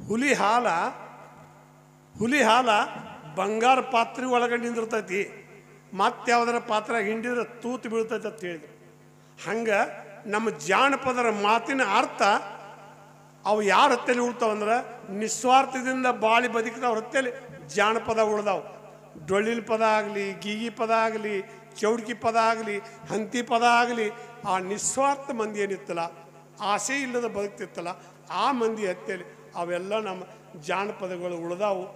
ಹುಲಿ ಹಾಲ ಹುಲಿ ಹಾಲ ಬಂಗಾರ ಪಾತ್ರೆ ಒಳಗೆ ನಿಂದಿರ್ತೈತಿ, ಮತ್ತೆ ಯಾವ್ದಾರ ಪಾತ್ರೆ ಹಿಂಡಿದ್ರೆ ತೂತು ಬೀಳ್ತೈತಿ ಅಂತ ಹೇಳಿದ್ರು. ಹಂಗೆ ನಮ್ಮ ಜಾನಪದರ ಮಾತಿನ ಅರ್ಥ ಅವು ಯಾರ ಹತ್ತಲ್ಲಿ ಉಳ್ತಾವಂದ್ರೆ ನಿಸ್ವಾರ್ಥದಿಂದ ಬಾಳಿ ಬದುಕಿದವ್ರ ಹತ್ತಲ್ಲಿ ಜಾನಪದ ಉಳ್ದಾವು. ಡೊಳ್ಳಿನ ಪದ ಆಗಲಿ, ಗೀಗಿ ಪದ ಆಗಲಿ, ಚೌಡ್ಕಿ ಪದ ಆಗಲಿ, ಹಂತಿ ಪದ ಆಗಲಿ, ಆ ನಿಸ್ವಾರ್ಥ ಮಂದಿ ಏನಿತ್ತಲ್ಲ, ಆಸೆ ಇಲ್ಲದ ಬದುಕ್ತಿತ್ತಲ್ಲ, ಆ ಮಂದಿ ಹತ್ತಲ್ಲಿ ಅವೆಲ್ಲ ನಮ್ಮ ಜಾನಪದಗಳು ಉಳ್ದಾವು.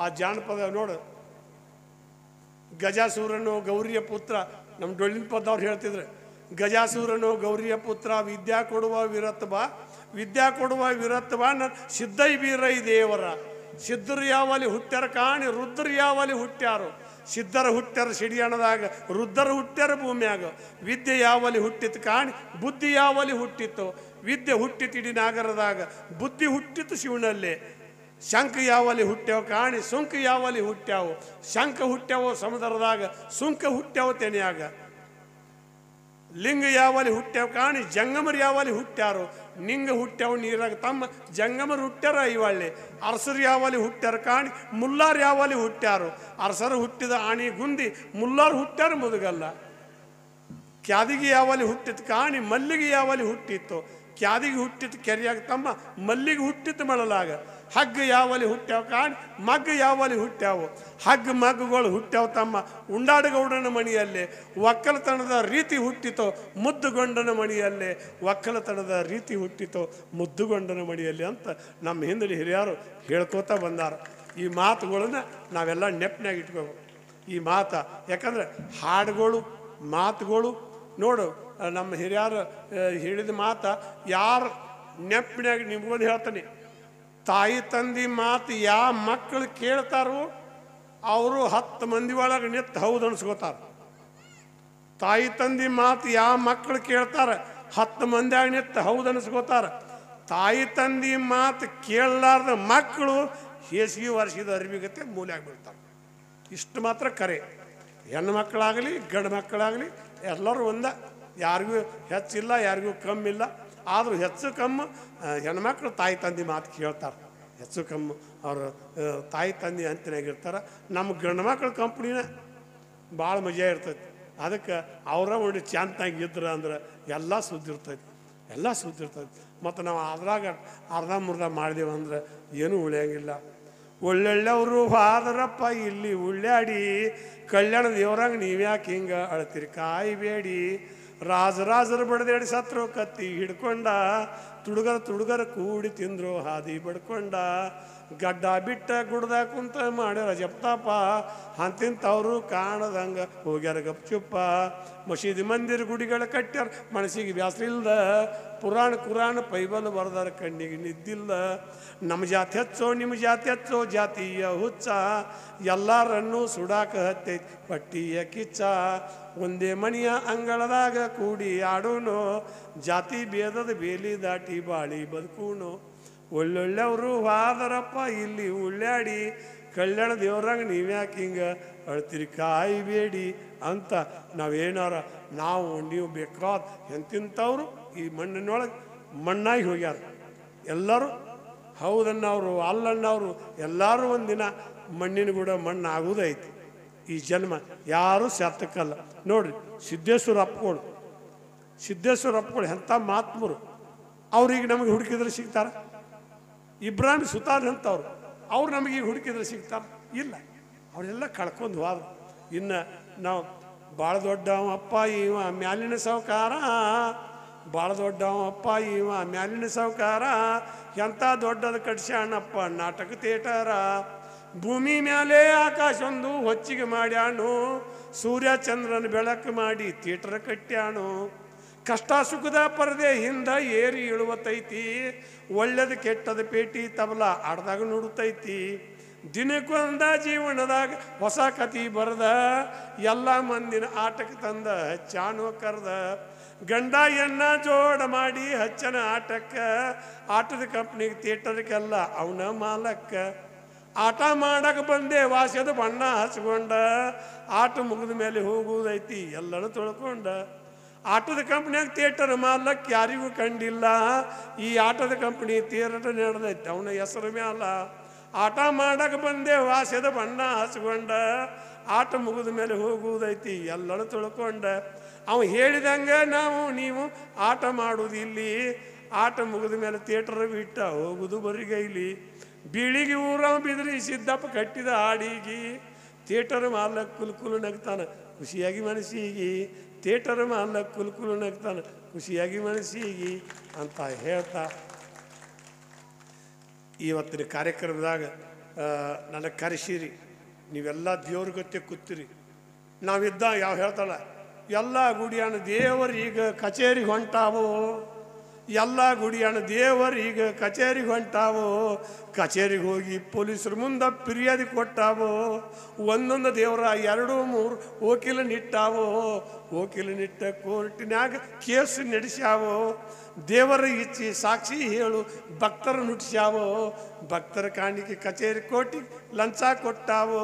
ಆ ಜಾನಪದ ನೋಡು, ಗಜಾಸೂರನು ಗೌರಿಯ ಪುತ್ರ, ನಮ್ಮ ಡೊಳ್ಳಿನ ಪದ ಅವ್ರು ಹೇಳ್ತಿದ್ರು, ಗಜಾಸೂರನು ಗೌರಿಯ ಪುತ್ರ, ವಿದ್ಯಾ ಕೊಡುವ ವಿರತ್ ಬಾ, ವಿದ್ಯಾ ಕೊಡುವ ವಿರತ್ ಬಾ, ಸಿದ್ಧೈ ಬೀರೈ ದೇವರ. ಸಿದ್ಧರು ಯಾವಲ್ಲಿ ಹುಟ್ಟ್ಯಾರ ಕಾಣಿ, ರುದ್ರರು ಯಾವಲ್ಲಿ ಹುಟ್ಟ್ಯಾರು. ಸಿದ್ಧರ ಹುಟ್ಟ್ಯಾರ ಸಿಡಿಯಾಣದಾಗ, ರುದ್ರರು ಹುಟ್ಟ್ಯಾರ ಭೂಮಿಯಾಗ. ವಿದ್ಯೆ ಯಾವಲ್ಲಿ ಹುಟ್ಟಿತ್ತು ಕಾಣಿ, ಬುದ್ಧಿ ಯಾವಲ್ಲಿ ಹುಟ್ಟಿತ್ತು. ವಿದ್ಯೆ ಹುಟ್ಟಿತು ಇಡೀ ನಾಗರದಾಗ, ಬುದ್ಧಿ ಹುಟ್ಟಿತು ಶಿವನಲ್ಲೇ. ಶಂಖ ಯಾವಲ್ಲಿ ಹುಟ್ಟ್ಯಾವ ಕಾಣಿ, ಸುಂಕ ಯಾವಲ್ಲಿ ಹುಟ್ಟ್ಯಾವು. ಶಂಖ ಹುಟ್ಟ್ಯಾವೋ ಸಮುದ್ರದಾಗ, ಸುಂಕ ಹುಟ್ಟ್ಯಾವ ತೆನೆಯಾಗ. ಲಿಂಗ ಯಾವಲ್ಲಿ ಹುಟ್ಟ್ಯಾವ ಕಾಣಿ, ಜಂಗಮರು ಯಾವಲ್ಲಿ ಹುಟ್ಟ್ಯಾರು. ನಿಂಗ ಹುಟ್ಟ್ಯಾವ ನೀರಾಗ ತಮ್ಮ, ಜಂಗಮರು ಹುಟ್ಟ್ಯಾರ ಐವಳ್ಳಿ. ಅರಸರು ಯಾವಲ್ಲಿ ಹುಟ್ಟ್ಯಾರ ಕಾಣಿ, ಮುಲ್ಲಾರು ಯಾವಲ್ಲಿ ಹುಟ್ಟ್ಯಾರು. ಅರಸರು ಹುಟ್ಟಿದ ಆಣಿ ಗುಂದಿ, ಮುಲ್ಲಾರು ಹುಟ್ಟ್ಯಾರ ಮುದುಗಲ್ಲ. ಕ್ಯಾದಿಗೆ ಯಾವಲ್ಲಿ ಹುಟ್ಟಿತ್ತು ಕಾಣಿ, ಮಲ್ಲಿಗೆ ಯಾವಲ್ಲಿ ಹುಟ್ಟಿತ್ತು. ಕ್ಯಾದಿಗೆ ಹುಟ್ಟಿತ್ತು ಕೆರೆಯಾಗ ತಮ್ಮ, ಮಲ್ಲಿಗೆ ಹುಟ್ಟಿತ್ತು ಮಳಲಾಗ. ಹಗ್ಗ ಯಾವಲ್ಲಿ ಹುಟ್ಟ್ಯಾವ ಕಾಣಿ, ಮಗ್ಗ ಯಾವಲ್ಲಿ ಹುಟ್ಟ್ಯಾವು. ಹಗ್ಗ ಮಗ್ಗಗಳು ಹುಟ್ಟ್ಯಾವ ತಮ್ಮ, ಉಂಡಾಡಗೌಡನ ಮಣಿಯಲ್ಲೇ. ಒಕ್ಕಲತನದ ರೀತಿ ಹುಟ್ಟಿತೋ ಮುದ್ದುಗೊಂಡನ ಮಣಿಯಲ್ಲೇ. ಒಕ್ಕಲತನದ ರೀತಿ ಹುಟ್ಟಿತೋ ಮುದ್ದುಗೊಂಡನ ಮಣಿಯಲ್ಲಿ ಅಂತ ನಮ್ಮ ಹಿಂದಲಿ ಹಿರಿಯರು ಹೇಳ್ಕೋತಾ ಬಂದಾರ. ಈ ಮಾತುಗಳನ್ನ ನಾವೆಲ್ಲ ನೆಪ್ನಾಗ ಇಟ್ಕೋಬೇಕು. ಈ ಮಾತ ಯಾಕಂದ್ರೆ ಹಾಡುಗಳು ಮಾತುಗಳು ನೋಡು, ನಮ್ಮ ಹಿರಿಯರು ಹೇಳಿದ ಮಾತ ಯಾರು ನೆಪ್ಪಿನಾಗ ನಿಮ್ಗೊಂದು ಹೇಳ್ತಾನೆ. ತಾಯಿ ತಂದೆ ಮಾತು ಯಾವ ಮಕ್ಕಳು ಕೇಳ್ತಾರೋ ಅವರು 10 ಮಂದಿ ಒಳಗೆ ನಿಂತು ಹೌದು ಅನ್ಸ್ಕೋತಾರ. ತಾಯಿ ತಂದೆ ಮಾತು ಯಾವ ಮಕ್ಕಳು ಕೇಳ್ತಾರೆ 10 ಮಂದಿಯಾಗ ನಿಂತು ಹೌದು ಅನ್ಸ್ಕೋತಾರ. ತಾಯಿ ತಂದೆ ಮಾತು ಕೇಳಲಾರ್ದ ಮಕ್ಕಳು ಹೇಸಿಗೆ ವರ್ಷದ ಅರಿವಿಗತ್ತೆ ಮೂಲೆಯಾಗಿ ಬೀಳ್ತಾರೆ. ಇಷ್ಟು ಮಾತ್ರ ಕರೆ. ಹೆಣ್ಣು ಮಕ್ಕಳಾಗಲಿ ಗಂಡು ಮಕ್ಕಳಾಗಲಿ ಎಲ್ಲರೂ ಒಂದ, ಯಾರಿಗೂ ಹೆಚ್ಚಿಲ್ಲ ಯಾರಿಗೂ ಕಮ್ಮಿಲ್ಲ. ಆದರೂ ಹೆಚ್ಚು ಕಮ್ಮು ಹೆಣ್ಮಕ್ಳು ತಾಯಿ ತಂದೆ ಮಾತು ಕೇಳ್ತಾರೆ. ಹೆಚ್ಚು ಕಮ್ಮು ಅವರು ತಾಯಿ ತಂದೆ ಅಂತಿನಾಗಿರ್ತಾರೆ. ನಮ್ಮ ಗಂಡು ಮಕ್ಳು ಕಂಪ್ನಿನ ಭಾಳ ಮಜಾ ಇರ್ತೈತಿ. ಅದಕ್ಕೆ ಅವರ ಒಂದು ಚಾಂತಾಗಿ ಇದ್ರೆ ಅಂದ್ರೆ ಎಲ್ಲ ಸುದ್ದಿರ್ತೈತಿ, ಎಲ್ಲ ಸುದ್ದಿರ್ತೈತಿ. ಮತ್ತು ನಾವು ಅದ್ರಾಗ ಅರ್ಧ ಮುರ್ಧ ಮಾಡಿದೆವು ಅಂದ್ರೆ ಏನೂ ಉಳಿಯಂಗಿಲ್ಲ. ಒಳ್ಳೊಳ್ಳೆವರು ಹಾದರಪ್ಪ ಇಲ್ಲಿ ಉಳ್ಳಾಡಿ, ಕಲ್ಯಾಣ ದೇವ್ರಾಗ ನೀವ್ಯಾಕೆ ಹಿಂಗೆ ಅಳ್ತೀರಿ ಕಾಯಿಬೇಡಿ. ರಾಜರು ಬಡ್ದೇಡಿ ಸತ್ರು ಕತ್ತಿ ಹಿಡ್ಕೊಂಡ, ತುಡುಗರ ಕೂಡಿ ತಿಂದ್ರು ಹಾದಿ ಬಡ್ಕೊಂಡ. ಗಡ್ಡ ಬಿಟ್ಟ ಗುಡ್ದ ಕುಂತ ಮಾಡ್ಯಾರ ಜಪ್ತಾಪ, ಅಂತಿಂತವ್ರು ಕಾಣದಂಗ ಹೋಗ್ಯಾರ ಗಪ್ಚುಪ್ಪ. ಮಸೀದಿ ಮಂದಿರ ಗುಡಿಗಳ ಕಟ್ಟ್ಯಾರ ಮನಸ್ಸಿಗೆ ಬ್ಯಾಸ್ರಿಲ್ದ, ಪುರಾಣ ಕುರಾಣ ಪೈಬಲ್ ಬರ್ದಾರ ಕಣ್ಣಿಗೆ ನಿದ್ದಿಲ್ಲ. ನಮ್ಮ ಜಾತಿ ಹೆಚ್ಚೋ ನಿಮ್ಮ ಜಾತಿ ಹೆಚ್ಚೋ ಜಾತಿಯ ಹುಚ್ಚ, ಎಲ್ಲರನ್ನೂ ಸುಡಾಕ ಹತ್ತೈತಿ ಪಟ್ಟಿಯ ಕಿಚ್ಚ. ಒಂದೇ ಮನೆಯ ಅಂಗಳದಾಗ ಕೂಡಿ ಆಡೋನು, ಜಾತಿ ಭೇದದ ಬೇಲಿ ದಾಟಿ ಬಾಳಿ ಬದುಕೂನು. ಒಳ್ಳೊಳ್ಳೆವರು ಹಾದರಪ್ಪ ಇಲ್ಲಿ ಉಳ್ಳಾಡಿ, ಕಲ್ಯಾಣ ದೇವ್ರಂಗ ನೀವ್ಯಾಕೆ ಹಿಂಗೆ ಅಳ್ತೀರಿ ಕಾಯಿಬೇಡಿ ಅಂತ ನಾವು ನೀವು ಬೇಕಾದ ಎಂತಿಂಥವ್ರು ಈ ಮಣ್ಣಿನೊಳಗೆ ಮಣ್ಣಾಗಿ ಹೋಗ್ಯಾರ. ಎಲ್ಲರೂ ಹೌದನ್ನವರು ಅಲ್ಲನ್ನವರು ಎಲ್ಲರೂ ಒಂದಿನ ಮಣ್ಣಿನ ಕೂಡ ಮಣ್ಣು ಆಗೋದೈತಿ. ಈ ಜನ್ಮ ಯಾರೂ ಸಾರ್ಥಕಲ್ಲ. ನೋಡ್ರಿ ಸಿದ್ದೇಶ್ವರ ಅಪ್ಪಗಳು ಎಂಥ ಮಹಾತ್ಮರು. ಅವ್ರಿಗೆ ನಮಗೆ ಹುಡುಕಿದ್ರೆ ಸಿಗ್ತಾರ? ಇಬ್ರಾಹಿಂ ಸುತಾರ್ ಅಂತವ್ರು, ಅವ್ರು ನಮಗೀಗ ಹುಡುಕಿದ್ರೆ ಸಿಗ್ತಾರ? ಇಲ್ಲ, ಅವರೆಲ್ಲ ಕಳ್ಕೊಂಡು ಹೋದ್ರು. ಇನ್ನು ನಾವು ಭಾಳ ದೊಡ್ಡವಪ್ಪ ಇವ ಮ್ಯಾಲಿನ ಸಾವುಕಾರ, ಭಾಳ ದೊಡ್ಡವಪ್ಪ ಇವ ಮ್ಯಾಲಿನ ಸಾವುಕಾರ, ಎಂಥ ದೊಡ್ಡದು ಕಟ್ಸ್ಯಾಣಪ್ಪ ನಾಟಕ ಥಿಯೇಟರ. ಭೂಮಿ ಮ್ಯಾಲೆ ಆಕಾಶ ಒಂದು ಹೊಚ್ಚಿಗೆ ಮಾಡ್ಯಾನು, ಸೂರ್ಯ ಚಂದ್ರನ ಬೆಳಕು ಮಾಡಿ ಥಿಯೇಟರ್ ಕಟ್ಟ್ಯಾನು. ಕಷ್ಟ ಸುಖದ ಪರದೆ ಹಿಂದ ಏರಿ ಇಳುವತೈತಿ, ಒಳ್ಳೇದು ಕೆಟ್ಟದ ಪೇಟಿ ತಬಲ ಆಡ್ದಾಗ ನುಡುತ್ತೈತಿ. ದಿನಕ್ಕೊಂದ ಜೀವನದಾಗ ಹೊಸ ಕತಿ ಬರದ, ಎಲ್ಲ ಮಂದಿನ ಆಟಕ್ಕೆ ತಂದ ಹಚ್ಚಾನೋ ಕರ್ದ. ಗಂಡ ಎನ್ನ ಜೋಡ ಮಾಡಿ ಹಚ್ಚನ ಆಟಕ್ಕೆ, ಆಟದ ಕಂಪ್ನಿಗೆ ಥಿಯೇಟರ್ಗೆಲ್ಲ ಅವನ ಮಾಲಕ್ಕ. ಆಟ ಮಾಡಕ್ಕೆ ಬಂದೆ ವಾಸ್ಯದ ಬಣ್ಣ ಹಚ್ಕೊಂಡ, ಆಟ ಮುಗಿದ ಮೇಲೆ ಹೋಗುವುದೈತಿ ಎಲ್ಲರೂ ತೊಳ್ಕೊಂಡ. ಆಟದ ಕಂಪ್ನಿಯಾಗ ಥಿಯೇಟರ್ ಮಾಲಕ್ ಯಾರಿಗೂ ಕಂಡಿಲ್ಲ. ಈ ಆಟದ ಕಂಪ್ನಿ ಥಿಯೇಟರ್ ನಡೆದೈತೆ ಅವನ ಹೆಸರು ಮ್ಯಾಲ. ಆಟ ಮಾಡಕ್ಕೆ ಬಂದೆ ವಾಸ್ಯದ ಬಣ್ಣ ಹಚ್ಕೊಂಡ, ಆಟ ಮುಗಿದ ಮೇಲೆ ಹೋಗುವುದೈತಿ ಎಲ್ಲರೂ ತಿಳ್ಕೊಂಡ. ಅವ ಹೇಳಿದಂಗೆ ನೀವು ಆಟ ಮಾಡುವುದಿಲ್ಲಿ, ಆಟ ಮುಗಿದ ಮೇಲೆ ಥಿಯೇಟರ್ ಬಿಟ್ಟ ಹೋಗುದು ಬರಿಗೈಲಿ. ಬೀಳಿಗೆ ಊರ ಬಿದ್ರಿ ಸಿದ್ದಪ್ಪ ಕಟ್ಟಿದ ಹಾಡಿಗಿ, ಥಿಯೇಟರ್ ಮಾಲಕ್ ಕುಲ್ಕುಲು ನಗ್ತಾನ ಖುಷಿಯಾಗಿ ಮನಸ್ಸಿಗಿ, ಥಿಯೇಟರ್ ಮಾಲಕ್ ಕುಲ್ಕುಲು ನಗ್ತಾನ ಖುಷಿಯಾಗಿ ಮನಸ್ಸಿಗಿ ಅಂತ ಹೇಳ್ತಾ ಇವತ್ತಿನ ಕಾರ್ಯಕ್ರಮದಾಗ ನನಗೆ ಕರೆಸಿರಿ. ನೀವೆಲ್ಲ ದೇವ್ರ ಗತ್ತೆ ಕೂತಿರಿ. ನಾವಿದ್ದ ಯಾವ ಹೇಳ್ತಾಳ, ಎಲ್ಲ ಗುಡಿಯಾಣ ದೇವರು ಈಗ ಕಚೇರಿಗೆ ಹೊಂಟಾವೋ, ಎಲ್ಲ ಗುಡಿಯಾಣ ದೇವರು ಈಗ ಕಚೇರಿಗೆ ಹೊಂಟಾವೋ, ಕಚೇರಿಗೆ ಹೋಗಿ ಪೊಲೀಸರ ಮುಂದೆ ಫಿರ್ಯಾದಿ ಕೊಟ್ಟಾವೋ, ಒಂದೊಂದು ದೇವರ 2-3 ವಕೀಲ ನಿಟ್ಟಾವೋ, ವಕೀಲ ನಿಟ್ಟ ಕೋರ್ಟಿನ್ಯಾಗ ಕೇಸು ನಡೆಸ್ಯಾವೋ, ದೇವರ ಇಚ್ಚಿ ಸಾಕ್ಷಿ ಹೇಳು ಭಕ್ತರ ನುಟ್ಸ್ಯಾವೋ, ಭಕ್ತರ ಕಾಣಿಕೆ ಕಚೇರಿ ಕೋಟಿ ಲಂಚ ಕೊಟ್ಟಾವೋ,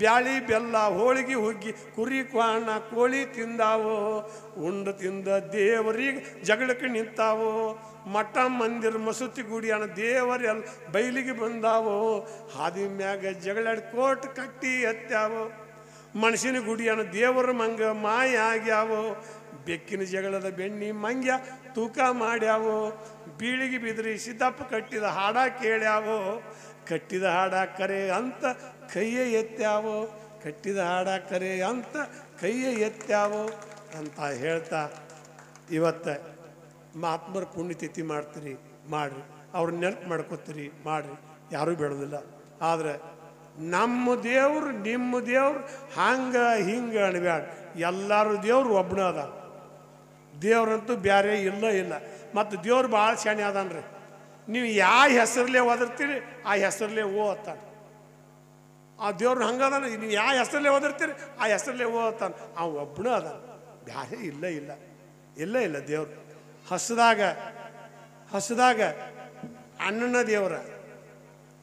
ಬ್ಯಾಳಿ ಬೆಲ್ಲ ಹೋಳಿಗೆ ಹುಗ್ಗಿ ಕುರಿ ಕ್ವಾಣ ಕೋಳಿ ತಿಂದಾವೋ, ಉಂಡು ತಿಂದ ದೇವರಿಗೆ ಜಗಳಕ್ಕೆ ನಿಂತಾವೋ, ಮಠ ಮಂದಿರ ಮಸೂತಿ ಗುಡಿಯಾನ ದೇವರೆಲ್ಲ ಬೈಲಿಗೆ ಬಂದಾವೋ, ಹಾದಿ ಮ್ಯಾಗ ಜಗಳಾಡಿ ಕೋಟ್ ಕಟ್ಟಿ ಎತ್ತಾವೋ, ಮನುಷ್ಯನ ಗುಡಿಯಾನ ದೇವರ ಮಂಗ ಮಾಯ ಆಗ್ಯಾವೋ, ಬೆಕ್ಕಿನ ಜಗಳದ ಬೆಣ್ಣಿ ಮಂಗ್ಯ ತೂಕ ಮಾಡ್ಯಾವೋ, ಬೀಳಿಗೆ ಬಿದ್ರಿ ಸಿದ್ದಪ್ಪ ಕಟ್ಟಿದ ಹಾಡ ಕೇಳ್ಯಾವೋ, ಕಟ್ಟಿದ ಹಾಡ ಕರೆ ಅಂತ ಕೈಯ ಎತ್ತ್ಯಾವೋ, ಕಟ್ಟಿದ ಹಾಡ ಕರೆ ಅಂತ ಕೈಯ ಎತ್ತ್ಯಾವೋ ಅಂತ ಹೇಳ್ತಾ ಇವತ್ತು ಮಹಾತ್ಮರ ಪುಣ್ಯತಿಥಿ ಮಾಡ್ತೀರಿ ಮಾಡಿರಿ, ಅವ್ರ ನೆನಪು ಮಾಡ್ಕೋತೀರಿ ಮಾಡಿರಿ, ಯಾರೂ ಬೇಡೋದಿಲ್ಲ. ಆದರೆ ನಮ್ಮ ದೇವ್ರು ನಿಮ್ಮ ದೇವ್ರು ಹಂಗೆ ಹಿಂಗೆ ಅನ್ಬ್ಯಾಡ, ಎಲ್ಲರೂ ದೇವ್ರು ಒಬ್ಬನ ಅದ, ದೇವ್ರಂತೂ ಬೇರೆ ಇಲ್ಲ. ಮತ್ತು ದೇವ್ರು ಭಾಳ ಶಾಣೆ ಅದಾನ್ರಿ. ನೀವು ಯಾವ ಹೆಸರಲ್ಲೇ ಓದಿರ್ತೀರಿ ಆ ಹೆಸರಲ್ಲೇ ಓದ್ತಾನೆ ಆ ದೇವ್ರು. ಹಂಗದಾನ, ನೀವು ಯಾವ ಹೆಸರಲ್ಲೇ ಓದಿರ್ತೀರಿ ಆ ಹೆಸರಲ್ಲೇ ಓದ್ತಾನೆ. ಆ ಒಬ್ಬನ ಅದಾನ, ಬೇರೆ ಇಲ್ಲ. ದೇವ್ರು ಹಸದಾಗ ಅನ್ನನ ದೇವರ,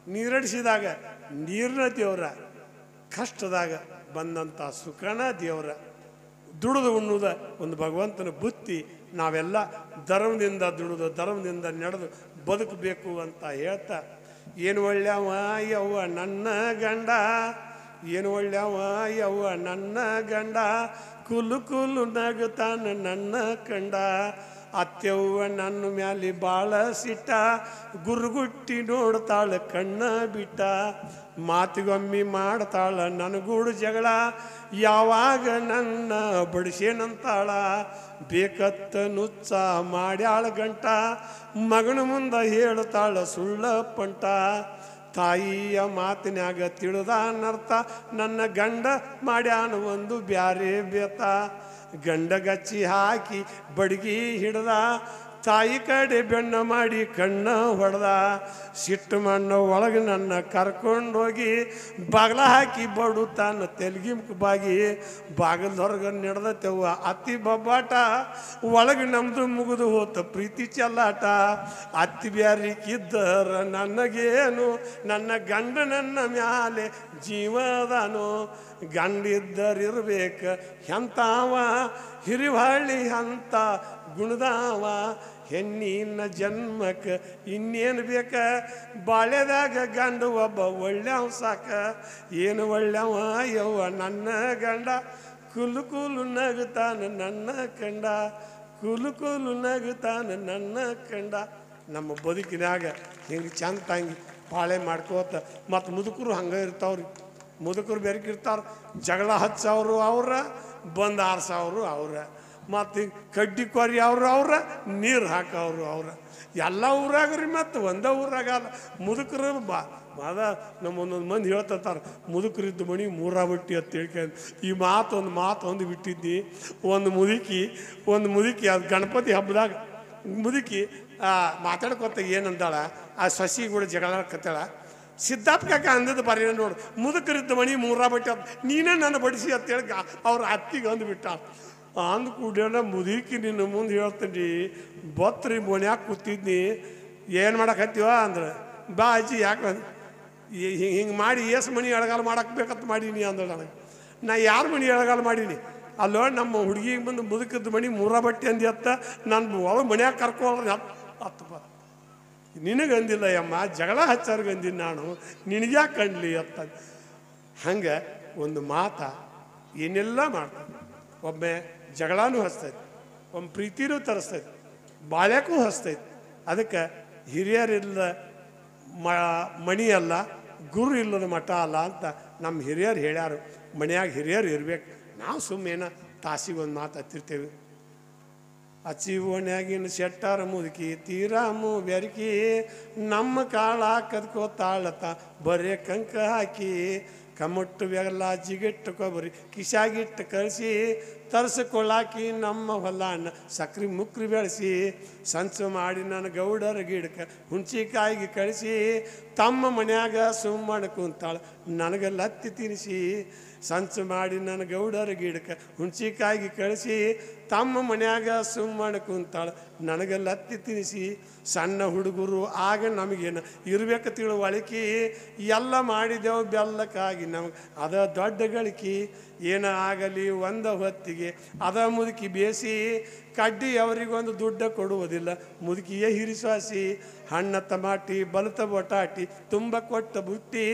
ನೀರಡಿಸಿದಾಗ ನೀರಿನ ದೇವರ, ಕಷ್ಟದಾಗ ಬಂದಂಥ ಸುಖನ ದೇವರ, ದುಡಿದು ಉಣ್ಣುವುದ ಒಂದು ಭಗವಂತನ ಬುತ್ತಿ. ನಾವೆಲ್ಲ ಧರ್ಮದಿಂದ ದುಡಿದು ಧರ್ಮದಿಂದ ನಡೆದು ಬದುಕಬೇಕು ಅಂತ ಹೇಳ್ತಾ, ಏನು ಒಳ್ಳೆಯವ ಯವ್ವ ನನ್ನ ಗಂಡ, ಏನು ಒಳ್ಳೆಯವ ಯವ್ವ ನನ್ನ ಗಂಡ, ಕುಲು ನಗುತ್ತಾನ ನನ್ನ ಕಂಡ, ಅತ್ಯವ್ವ ನನ್ನ ಮ್ಯಾಲೆ ಭಾಳ ಸಿಟ್ಟ, ಗುರುಗುಟ್ಟಿ ನೋಡ್ತಾಳ ಕಣ್ಣ ಬಿಟ್ಟ, ಮಾತಿಗೊಮ್ಮಿ ಮಾಡ್ತಾಳ ನನಗೂಡು ಜಗಳ, ಯಾವಾಗ ನನ್ನ ಬಡಿಸೇನಂತಾಳ, ಬೇಕತ್ತ ನುಚ್ಚ ಮಾಡ್ಯಾಳ ಗಂಟ, ಮಗನ ಮುಂದೆ ಹೇಳ್ತಾಳ ಸುಳ್ಳ ಪಂಟ, ತಾಯಿಯ ಮಾತಿನ್ಯಾಗ ತಿಳಿದಾನರ್ಥ, ನನ್ನ ಗಂಡ ಮಾಡ್ಯಾನ ಒಂದು ಬ್ಯಾರೆ ಬೇತ, ಗಂಡಗಚ್ಚಿ ಹಾಕಿ ಬಡ್ಗಿ ಹಿಡ್ದ, ತಾಯಿ ಕಡೆ ಬೆಣ್ಣ ಮಾಡಿ ಕಣ್ಣ ಹೊಡೆದ, ಸಿಟ್ಟು ಮಣ್ಣ ಒಳಗೆ ನನ್ನ ಕರ್ಕೊಂಡೋಗಿ ಬಾಗ್ಲ ಹಾಕಿ ಬಡು ತಾನು ತೆಲ್ಗಿಮ್ಕ ಬಾಗಿ, ಬಾಗಿಲ್ದೊರ್ಗ ನಡೆದತೆವ್ವ ಅತ್ತಿ ಬಬ್ಬಾಟ, ಒಳಗೆ ನಮ್ದು ಮುಗಿದು ಹೋತ ಪ್ರೀತಿ ಚೆಲ್ಲಾಟ, ಅತ್ತಿ ಬ್ಯಾರಿಕಿದ್ದರ ನನಗೇನು, ನನ್ನ ಗಂಡ ನನ್ನ ಮ್ಯಾಲೆ ಜೀವದಾನು, ಗಂಡಿದ್ದರಿರ್ಬೇಕ ಎಂತಾವ ಹಿರಿವಳ್ಳಿ ಅಂತ ಗುಣದಾವ, ಹೆಣ್ಣಿನ ಜನ್ಮಕ್ಕೆ ಇನ್ನೇನು ಬೇಕ, ಬಾಳ್ಯದಾಗ ಗಂಡು ಒಬ್ಬ ಒಳ್ಳೆವ ಸಾಕ, ಏನು ಒಳ್ಳೆವ ಯವ್ವ ನನ್ನ ಗಂಡ, ಕುಲು ನಗುತ್ತಾನ ನನ್ನ ಕಂಡ, ಕುಲು ನಗುತ್ತಾನ ನನ್ನ ಕಂಡ. ನಮ್ಮ ಬದುಕಿನಾಗ ಹಿಂಗೆ ಚಂದ ತಂಗಿ ಬಾಳೆ ಮಾಡ್ಕೋತ, ಮತ್ತು ಮುದುಕರು ಹಂಗೆ ಇರ್ತಾವ್ರಿ. ಮುದುಕರು ಬೆರಕಿರ್ತಾರ, ಜಗಳ ಹಚ್ಚವ್ರು ಅವ್ರ, ಬಂದು ಆರ್ಸವ್ರು ಅವ್ರ, ಮತ್ತು ಕಡ್ಡಿ ಕೊರಿ ಅವ್ರ, ನೀರು ಹಾಕವ್ರು ಅವ್ರ, ಎಲ್ಲ ಊರಾಗ್ರಿ. ಮತ್ತು ಒಂದೇ ಊರಾಗಲ್ಲ ಮುದುಕರು ಅದ ನಮ್ಮ ಒಂದೊಂದು ಮಂದಿ ಹೇಳ್ತಾರೆ, ಮುದುಕರಿದ್ದು ಮಣಿ ಮೂರ ಬಟ್ಟಿ ಅಂತ ಹೇಳ್ಕೊಂಡು. ಈ ಮಾತೊಂದು ಬಿಟ್ಟಿದ್ದಿ. ಒಂದು ಮುದುಕಿ ಅದು ಗಣಪತಿ ಹಬ್ಬದಾಗ ಮುದುಕಿ ಮಾತಾಡ್ಕೊತ ಏನಂದಾಳ, ಆ ಸಸಿ ಕೂಡ ಜಗಳಕತ್ತಾಳ. ಸಿದ್ಧಾರ್ಥ ಕಾಕ ಅಂದದ್ದು ಬರೀ ನೋಡು, ಮುದುಕರಿದ್ದ ಮಣಿ ಮೂರ ಬಟ್ಟೆ ಅಂತ ನೀನೇ ನನ್ನ ಬಡಿಸಿ ಅಂತೇಳಿ ಅವ್ರ ಅತ್ತಿಗೆ ಅಂದುಬಿಟ್ಟ. ಅಂದ ಕೂಡಲ ಮುದುಕಿ ನಿನ್ನ ಮುಂದೆ ಹೇಳ್ತೀನಿ, ಬತ್ರಿ ಮನ್ಯಾಗ ಕೂತಿದ್ನಿ, ಏನು ಮಾಡಕತ್ತೀವ ಅಂದ್ರೆ, ಬಾ ಅಜ್ಜಿ ಯಾಕೆ ಹಿಂಗೆ ಮಾಡಿ ಏಸು ಮಣಿ ಎಳಗಾಲ ಮಾಡಕ್ಕೆ ಬೇಕಂತ ಮಾಡೀನಿ ಅಂದಳು ನನಗೆ. ನಾ ಯಾರು ಮಣಿ ಎಳಗಾಲ ಮಾಡೀನಿ ಅಲ್ಲೋ ನಮ್ಮ ಹುಡುಗಿಗೆ ಬಂದು ಮುದುಕದ ಮಣಿ ಮೂರ ಬಟ್ಟೆ ಅಂದಿ ಅತ್ತ ನಾನು ಒಳಗೆ ಮನ್ಯಾಗ ಕರ್ಕೊಳ್ಳೋದು ಹತ್ತು ನಿನಗಂದಿಲ್ಲ ಅಮ್ಮ, ಜಗಳ ಹಚ್ಚಾರ್ಗಂದಿನಿ ನಾನು, ನಿನಗ್ಯಾಕೆ ಕಂಡ್ಲಿ ಅತ್ತ. ಹಂಗೆ ಒಂದು ಮಾತ ಏನೆಲ್ಲ ಮಾಡ್ತದೆ. ಒಮ್ಮೆ ಜಗಳನೂ ಹಚ್ತೈತಿ, ಒಮ್ಮೆ ಪ್ರೀತಿನೂ ತರಿಸ್ತೈತಿ, ಬಾಳ್ಯಾಕೂ ಹಚ್ತೈತಿ. ಅದಕ್ಕೆ ಹಿರಿಯರಿಲ್ಲದ ಮಣಿ ಅಲ್ಲ, ಗುರು ಇಲ್ಲದ ಮಠ ಅಲ್ಲ ಅಂತ ನಮ್ಮ ಹಿರಿಯರು ಹೇಳ್ಯಾರು. ಮನ್ಯಾಗ ಹಿರಿಯರು ಇರ್ಬೇಕು. ನಾವು ಸುಮ್ಮನೆ ತಾಸಿಗೊಂದು ಮಾತು ಹತ್ತಿರ್ತೇವೆ. ಅಚ್ಚಿ ಓಣ್ಯಾಗಿನ ಶೆಟ್ಟಾರ ಮುದುಕಿ ತೀರಾಮು ಬೆರಕಿ, ನಮ್ಮ ಕಾಳ ಕದ್ಕೋತಾಳತ ಬರೇ ಕಂಕ ಹಾಕಿ, ಕಮುಟ್ಟು ಬೆಲ್ಲ ಜಿಗಿಟ್ಟು ಕೊಬ್ಬರಿ ಕಿಶಾಗಿಟ್ಟು ಕಳಿಸಿ, ತರಿಸ್ಕೊಳ್ಳಾಕಿ ನಮ್ಮ ಹೊಲನ ಸಕ್ರೆ ಮುಕ್ರಿ ಬೆಳೆಸಿ, ಸಂಚು ಮಾಡಿ ನನ್ನ ಗೌಡರ ಗಿಡಕ್ಕೆ ಹುಣ್ಚಿಕಾಯಿಗೆ ಕಳಿಸಿ, ತಮ್ಮ ಮನ್ಯಾಗ ಸುಮ್ಮನೆ ಕುಂತಾಳ ನನಗೆ ಲತ್ತಿ ತಿನ್ನಿಸಿ. ಸಂಚು ಮಾಡಿ ನನ್ನ ಗೌಡರ ಗಿಡಕ್ಕೆ ಹುಣ್ಚಿಕಾಯಿಗೆ ಕಳಿಸಿ, ತಮ್ಮ ಮನ್ಯಾಗ ಸುಮ್ಮನೆ ಕುಂತಾಳ ನನಗೆ ಲತ್ತಿ ತಿನ್ನಿಸಿ. ಸಣ್ಣ ಹುಡುಗರು ಆಗ ನಮಗೇನು ಇರ್ಬೇಕು ತಿಳುವಳಿಕೆ, ಎಲ್ಲ ಮಾಡಿದೆವು ಬೆಲ್ಲಕ್ಕಾಗಿ ನಮಗೆ ಅದ ದೊಡ್ಡ ಗಳಿಕೆ. ಏನ ಆಗಲಿ ಒಂದ ಹೊತ್ತಿಗೆ ಅದ ಮುದುಕಿ ಬೇಸಿ, ಕಡ್ಡಿ ಅವರಿಗೊಂದು ದುಡ್ಡ ಕೊಡುವುದಿಲ್ಲ ಮುದುಕಿಯೇ ಹಿರಿಸಾಸಿ. ಹಣ್ಣ ಟಮಾಟಿ ಬಲತ ಬಟಾಟಿ ತುಂಬ ಕೊಟ್ಟ ಬುಟ್ಟಿ,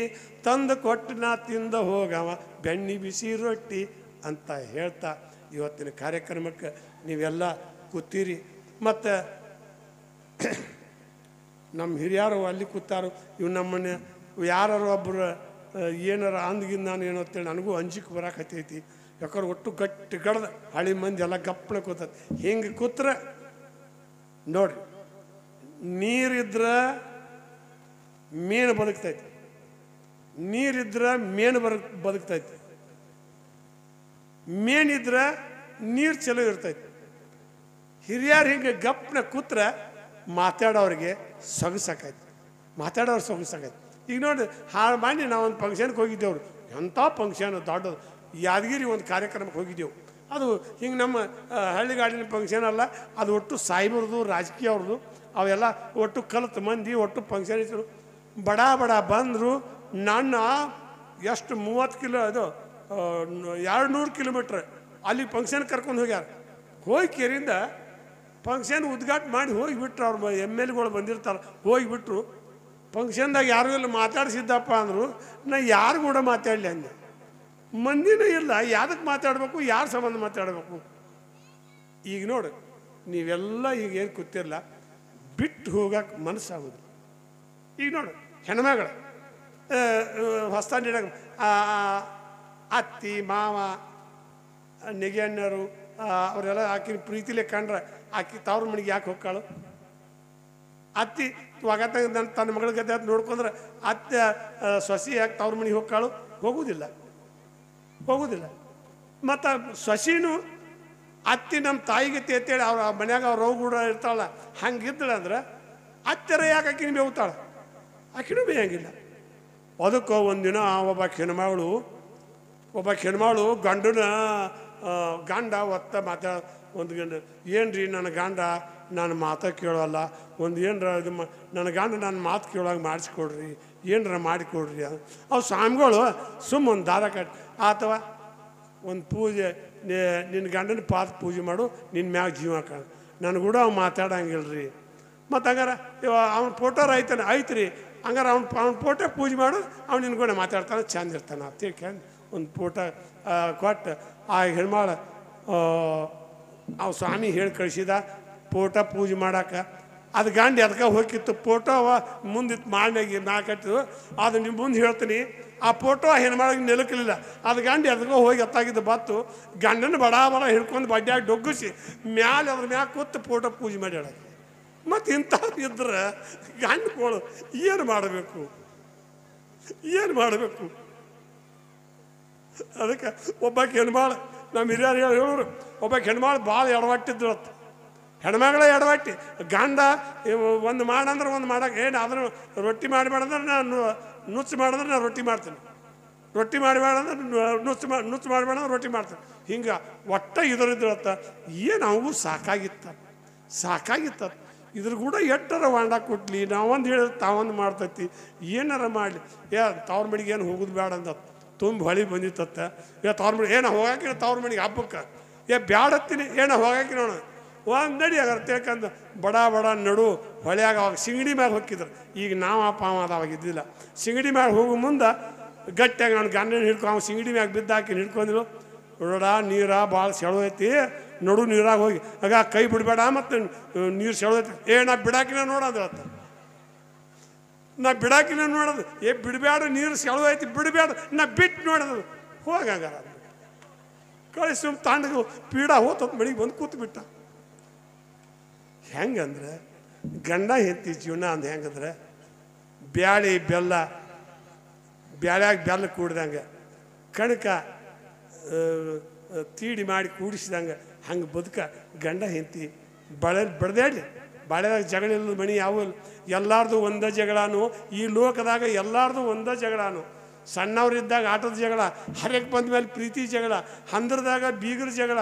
ತಂದು ಕೊಟ್ಟು ನಾ ತಿಂದ ಹೋಗವ ಬೆಣ್ಣಿ ಬಿಸಿ ರೊಟ್ಟಿ ಅಂತ ಹೇಳ್ತಾ ಇವತ್ತಿನ ಕಾರ್ಯಕ್ರಮಕ್ಕೆ ನೀವೆಲ್ಲ ಕೂತೀರಿ. ಮತ್ತು ನಮ್ಮ ಹಿರಿಯರು ಅಲ್ಲಿ ಕೂತಾರು. ಇವು ನಮ್ಮನ್ನ ಯಾರು ಒಬ್ಬರು ಏನಾರ ಅಂದ್ಗಿಂದ ನಾನು ಏನೋ ಅಂತೇಳಿ ನನಗೂ ಅಂಜಿಕೆ ಬರಾಕತ್ತೈತಿ. ಯಾಕಂದ್ರೆ ಒಟ್ಟು ಗಟ್ಟಿ ಗಡ್ದು ಹಳಿ ಮಂದಿ ಎಲ್ಲ ಗಪ್ಪನ ಕೂತೈತಿ. ಹಿಂಗೆ ಕೂತ್ರೆ ನೋಡ್ರಿ, ನೀರಿದ್ರೆ ಮೀನು ಬದುಕ್ತೈತಿ, ನೀರಿದ್ರೆ ಮೇನು ಬದುಕ್ತೈತಿ, ಮೇನಿದ್ರೆ ನೀರು ಚಲೋ ಇರ್ತೈತಿ. ಹಿರಿಯರು ಹಿಂಗೆ ಗಪ್ಪನ ಕೂತ್ರೆ ಮಾತಾಡೋರಿಗೆ ಸೊಗಸಾಕೈತಿ, ಮಾತಾಡೋರು ಸೊಗಸಾಕೈತಿ. ಈಗ ನೋಡಿ, ಹಾಳು ಮಾಡಿ ನಾವೊಂದು ಫಂಕ್ಷನ್ಗೆ ಹೋಗಿದ್ದೇವ್ರು. ಎಂಥ ಫಂಕ್ಷನ್ ದೊಡ್ಡದು, ಯಾದಗಿರಿ ಒಂದು ಕಾರ್ಯಕ್ರಮಕ್ಕೆ ಹೋಗಿದ್ದೆವು. ಅದು ಹಿಂಗೆ ನಮ್ಮ ಹಳ್ಳಿಗಾಡಿನ ಫಂಕ್ಷನ್ ಅಲ್ಲ, ಅದು ಒಟ್ಟು ಸಾಯಿಬರ್ದು ರಾಜಕೀಯ ಅವ್ರದ್ದು ಅವೆಲ್ಲ ಒಟ್ಟು ಕಲಿತು ಮಂದಿ ಒಟ್ಟು ಫಂಕ್ಷನ್ ಇದ್ರು. ಬಡ ಬಡ ಬಂದರು. ನನ್ನ ಎಷ್ಟು 30 ಕಿಲೋ ಅದು 200 ಕಿಲೋಮೀಟ್ರ್ ಅಲ್ಲಿ ಫಂಕ್ಷನ್ ಕರ್ಕೊಂಡು ಹೋಗ್ಯಾರ. ಹೋಗಿ ಕೇರಿಂದ ಫಂಕ್ಷನ್ ಉದ್ಘಾಟನೆ ಮಾಡಿ ಹೋಗಿಬಿಟ್ರು. ಅವ್ರ MLAಗಳು ಬಂದಿರ್ತಾರೆ, ಹೋಗಿಬಿಟ್ರು. ಫಂಕ್ಷನ್ದಾಗ ಯಾರು ಇಲ್ಲ ಮಾತಾಡಿಸಿದ್ದಪ್ಪ ಅಂದರು. ನಾ ಯಾರು ಕೂಡ ಮಾತಾಡಲಿ ಅಂದೆ. ಮಂದಿನೂ ಇಲ್ಲ, ಯಾವ್ದಕ್ಕೆ ಮಾತಾಡಬೇಕು, ಯಾರ ಸಂಬಂಧ ಮಾತಾಡಬೇಕು. ಈಗ ನೋಡಿ, ನೀವೆಲ್ಲ ಈಗ ಏನು ಕೂತಿರಲ್ಲ, ಬಿಟ್ಟು ಹೋಗಕ್ಕೆ ಮನಸ್ಸಾಗೋದು. ಈಗ ನೋಡಿ, ಹೆಣ್ಮಗಳು ಹೊಸ್ತಾಂಡಿನಾಗ ಅತ್ತಿ ಮಾವ ನೆಗೆಣ್ಣರು ಅವರೆಲ್ಲ ಆಕಿನ ಪ್ರೀತಿಲೇ ಕಂಡ್ರೆ ಆಕಿ ತವ್ರ ಮನೆಗೆ ಯಾಕೆ ಹೋಗ್ಕಾಳು? ಅತ್ತಿ ಒಗತ್ತಾಗ ನನ್ನ ತನ್ನ ಮಗಳ ಗದ್ದೆ ಅಂತ ನೋಡ್ಕೊಂಡ್ರೆ ಅತ್ತೆ ಸೊಸಿ ಯಾಕೆ ತವ್ರ ಮನೆಗೆ ಹೋಗ್ಕಾಳು? ಹೋಗುವುದಿಲ್ಲ. ಮತ್ತು ಸೊಸಿನೂ ಅತ್ತಿ ನಮ್ಮ ತಾಯಿಗೆ ತೇತೇಳಿ ಅವ್ರ ಮನ್ಯಾಗ ಅವ್ರ ರೋಗೂಡ ಇರ್ತಾಳ. ಹಂಗಿದ್ದಳ ಅಂದ್ರೆ ಅತ್ತೆರ ಯಾಕೆ ಆಕಿನ ಬೇವುತ್ತಾಳ? ಆಕಿನೂ ಬೇಯಂಗಿಲ್ಲ. ಅದಕ್ಕೋ ಒಂದಿನ ಒಬ್ಬ ಹೆಣ್ಮಗಳು ಗಂಡ ಒತ್ತ ಒಂದು ಗಂಡ, ಏನ್ರಿ ನನ್ನ ಗಂಡ ನಾನು ಮಾತಾ ಕೇಳೋಲ್ಲ, ಒಂದು ಏನರ ಇದು ನನ್ನ ಗಂಡ ನನ್ನ ಮಾತು ಕೇಳೋಂಗೆ ಮಾಡಿಸ್ಕೊಡ್ರಿ, ಏನರ ಮಾಡಿಕೊಡ್ರಿ. ಅವು ಸ್ವಾಮಿಗಳು ಒಂದು ದಾರ ಕಟ್ಟಿ ಅಥವಾ ಒಂದು ಪೂಜೆ, ನಿನ್ನ ಗಂಡನ ಪಾದ ಪೂಜೆ ಮಾಡು, ನಿನ್ನ ಮ್ಯಾಗ ಜೀವ ಕಾಣ, ನನಗೆ ಕೂಡ ಅವ್ನು ಮಾತಾಡಂಗಿಲ್ರಿ. ಮತ್ತು ಹಂಗಾರೆ ಅವ್ನ ಫೋಟೋರು ಐತ್ರಿ, ಹಂಗಾರೆ ಅವ್ನ ಫೋಟೋ ಪೂಜೆ ಮಾಡು, ಅವ್ನು ನಿನ್ನ ಕೂಡ ಮಾತಾಡ್ತಾನೆ, ಚಂದ ಇರ್ತಾನೆ ಅಂತ ತಿಳ್ಕೊಂಡು ಒಂದು ಫೋಟೋ ಕೊಟ್ಟು ಆ ಹೆಣ್ಮಾಳ ಅವು ಸ್ವಾಮಿ ಹೇಳಿ ಕಳಿಸಿದ ಫೋಟೋ ಪೂಜೆ ಮಾಡಕ್ಕೆ. ಅದು ಗಂಡು ಅದಕ್ಕೆ ಹೋಗಿತ್ತು. ಫೋಟೋ ಮುಂದಿತ್ತು ಮಾಡಿನಾಗಿ ಕಟ್ಟಿದ್ರು. ಅದು ನಿಮ್ಮ ಮುಂದೆ ಹೇಳ್ತೀನಿ, ಆ ಫೋಟೋ ಹೆಣ್ಮಾಳಿಗೆ ನಿಲುಕಲಿಲ್ಲ. ಅದು ಗಂಡು ಅದಕ್ಕೆ ಹೋಗಿ ಎತ್ತಾಗಿದ್ದು ಬತ್ತು ಗಂಡನ ಬಡ ಹಿಡ್ಕೊಂಡು ಬಡ್ಡ್ಯಾಗಿ ಡೊಗ್ಗಿಸಿ ಮ್ಯಾಲೆ ಅದ್ರ ಮ್ಯಾಗ ಕೂತು ಫೋಟೋ ಪೂಜೆ ಮಾಡ್ಯಾಳ. ಮತ್ತು ಇಂಥವ್ರು ಇದ್ರೆ ಗಂಡುಗಳು ಏನು ಮಾಡಬೇಕು? ಅದಕ್ಕೆ ಒಬ್ಬಾಕೆ ಹೆಣ್ಮಾಳು ನಮ್ಮ ಹಿರಿಯರು ಹೇಳೋರು, ಒಬ್ಬಾಕೆ ಹೆಣ್ಮಾಳು ಭಾಳ ಎಡವಟ್ಟಿದ್ರು. ಹೆಣ್ಮಗಳೇ ಎಡವಟ್ಟಿ. ಗಂಡ ಒಂದು ಮಾಡಂದ್ರೆ ಒಂದು ಮಾಡಕ್ಕೆ ಅದನ್ನು ರೊಟ್ಟಿ ಮಾಡಿಬೇಡಂದ್ರೆ ನಾನು ನುಚ್ಚು ಮಾಡಿದ್ರೆ ನಾನು ರೊಟ್ಟಿ ಮಾಡ್ತೀನಿ, ರೊಟ್ಟಿ ಮಾಡಿಬೇಡಂದ್ರೆ ನುಚ್ಚು ಮಾಡಿಬೇಡಂದ್ರೆ ರೊಟ್ಟಿ ಮಾಡ್ತೀನಿ. ಹಿಂಗೆ ಒಟ್ಟ ಇದರಿದ್ರತ್ತ. ಏನು ಅವಗೂ ಸಾಕಾಗಿತ್ತ. ಇದ್ರ ಕೂಡ ಎಟ್ಟರ ವಾಂಡ ಕೊಟ್ಲಿ, ನಾವೊಂದು ಹೇಳಿದ್ರೆ ತಾವೊಂದು ಮಾಡ್ತೈತಿ, ಏನಾರ ಮಾಡಲಿ. ತವ್ರ ಮಡಿಗೆ ಏನು ಹೋಗೋದು ಬೇಡ ಅಂದ. ತುಂಬ ಹೊಳಿ ಬಂದಿತ್ತತ್ತ. ತವ್ರ ಮನೆ ಏನ ಹೋಗಾಕಿನ ತವ್ರ ಮನೆಗೆ ಹಬ್ಬಕ್ಕೆ ಬ್ಯಾಡತ್ತೀನಿ ಏನ ಹೋಗಾಕಿ ನೋಡ ಒಂದಡಿ ಅದ್ರ ತಿಳ್ಕಂದು ಬಡ ನಡು ಹೊಳ್ಯಾಗ ಅವಾಗ ಸಿಂಗಡಿ ಮ್ಯಾಗ ಹೊಕ್ಕಿದ್ರು. ಈಗ ನಾವು ಅದ ಅವಾಗ ಇದ್ದಿಲ್ಲ. ಸಿಂಗಡಿ ಮ್ಯಾಗ ಹೋಗೋ ಮುಂದೆ ಗಟ್ಟಿಯಾಗಿ ನಾನು ಗಂಡನ ಹಿಡ್ಕೊ ಅವ್ನು ಸಿಂಗಡಿ ಮ್ಯಾಗ ಬಿದ್ದು ಹಾಕಿ ಹಿಡ್ಕೊಂಡಿರು. ನೋಡ ನೀರ ಭಾಳ ಸೆಳೋಯ್ತಿ, ನಡು ನೀರಾಗ ಹೋಗಿ ಆಗ ಕೈ ಬಿಡಬೇಡ ಮತ್ತು ನೀರು ಸೆಳೋಯ್ತಿ. ನಾ ಬಿಡಾಕಿನ ನೋಡೋದು ಅತ್ತ, ನಾ ಬಿಡಾಕಿನ ನೋಡೋದು. ಬಿಡಬೇಡ, ನೀರು ಸೆಳೋಯ್ತಿ ಬಿಡಬೇಡ, ನಾ ಬಿಟ್ಟು ನೋಡೋದು. ಹೋಗಂಗಾರ ಕಳಿಸಿ ಸುಮ್ಮ ತಾಂಡಗ ಪೀಡ ಹೋತ ಮನೆಗೆ ಬಂದು ಕೂತು ಬಿಟ್ಟ. ಹೆಂಗಂದ್ರೆ ಗಂಡ ಹೆಂಡತಿ ಜೀವನ ಅಂದ ಹೆಂಗಂದ್ರೆ ಬ್ಯಾಳಿ ಬೆಲ್ಲ, ಬ್ಯಾಳ್ಯಾಗ ಬೆಲ್ಲ ಕೂಡ್ದಂಗೆ, ಕಣಕ ತೀಡಿ ಮಾಡಿ ಕೂಡಿಸಿದಂಗೆ ಹಂಗೆ ಬದುಕ ಗಂಡ ಹೆಂಡತಿ ಬಡ್ದಾಡಿ ಬಾಳೆದಾಗ ಜಗಳ ಇಲ್ಲದ ಮಣಿ ಯಾವ ಎಲ್ಲಾರ್ದು ಒಂದೇ ಜಗಳಾನು. ಈ ಲೋಕದಾಗ ಎಲ್ಲಾರ್ದು ಒಂದೇ ಜಗಳಾನು. ಸಣ್ಣವ್ರಿದ್ದಾಗ ಆಟದ ಜಗಳ, ಹರಕ್ಕೆ ಬಂದ ಮೇಲೆ ಪ್ರೀತಿ ಜಗಳ, ಹಂದ್ರದಾಗ ಬೀಗರ ಜಗಳ,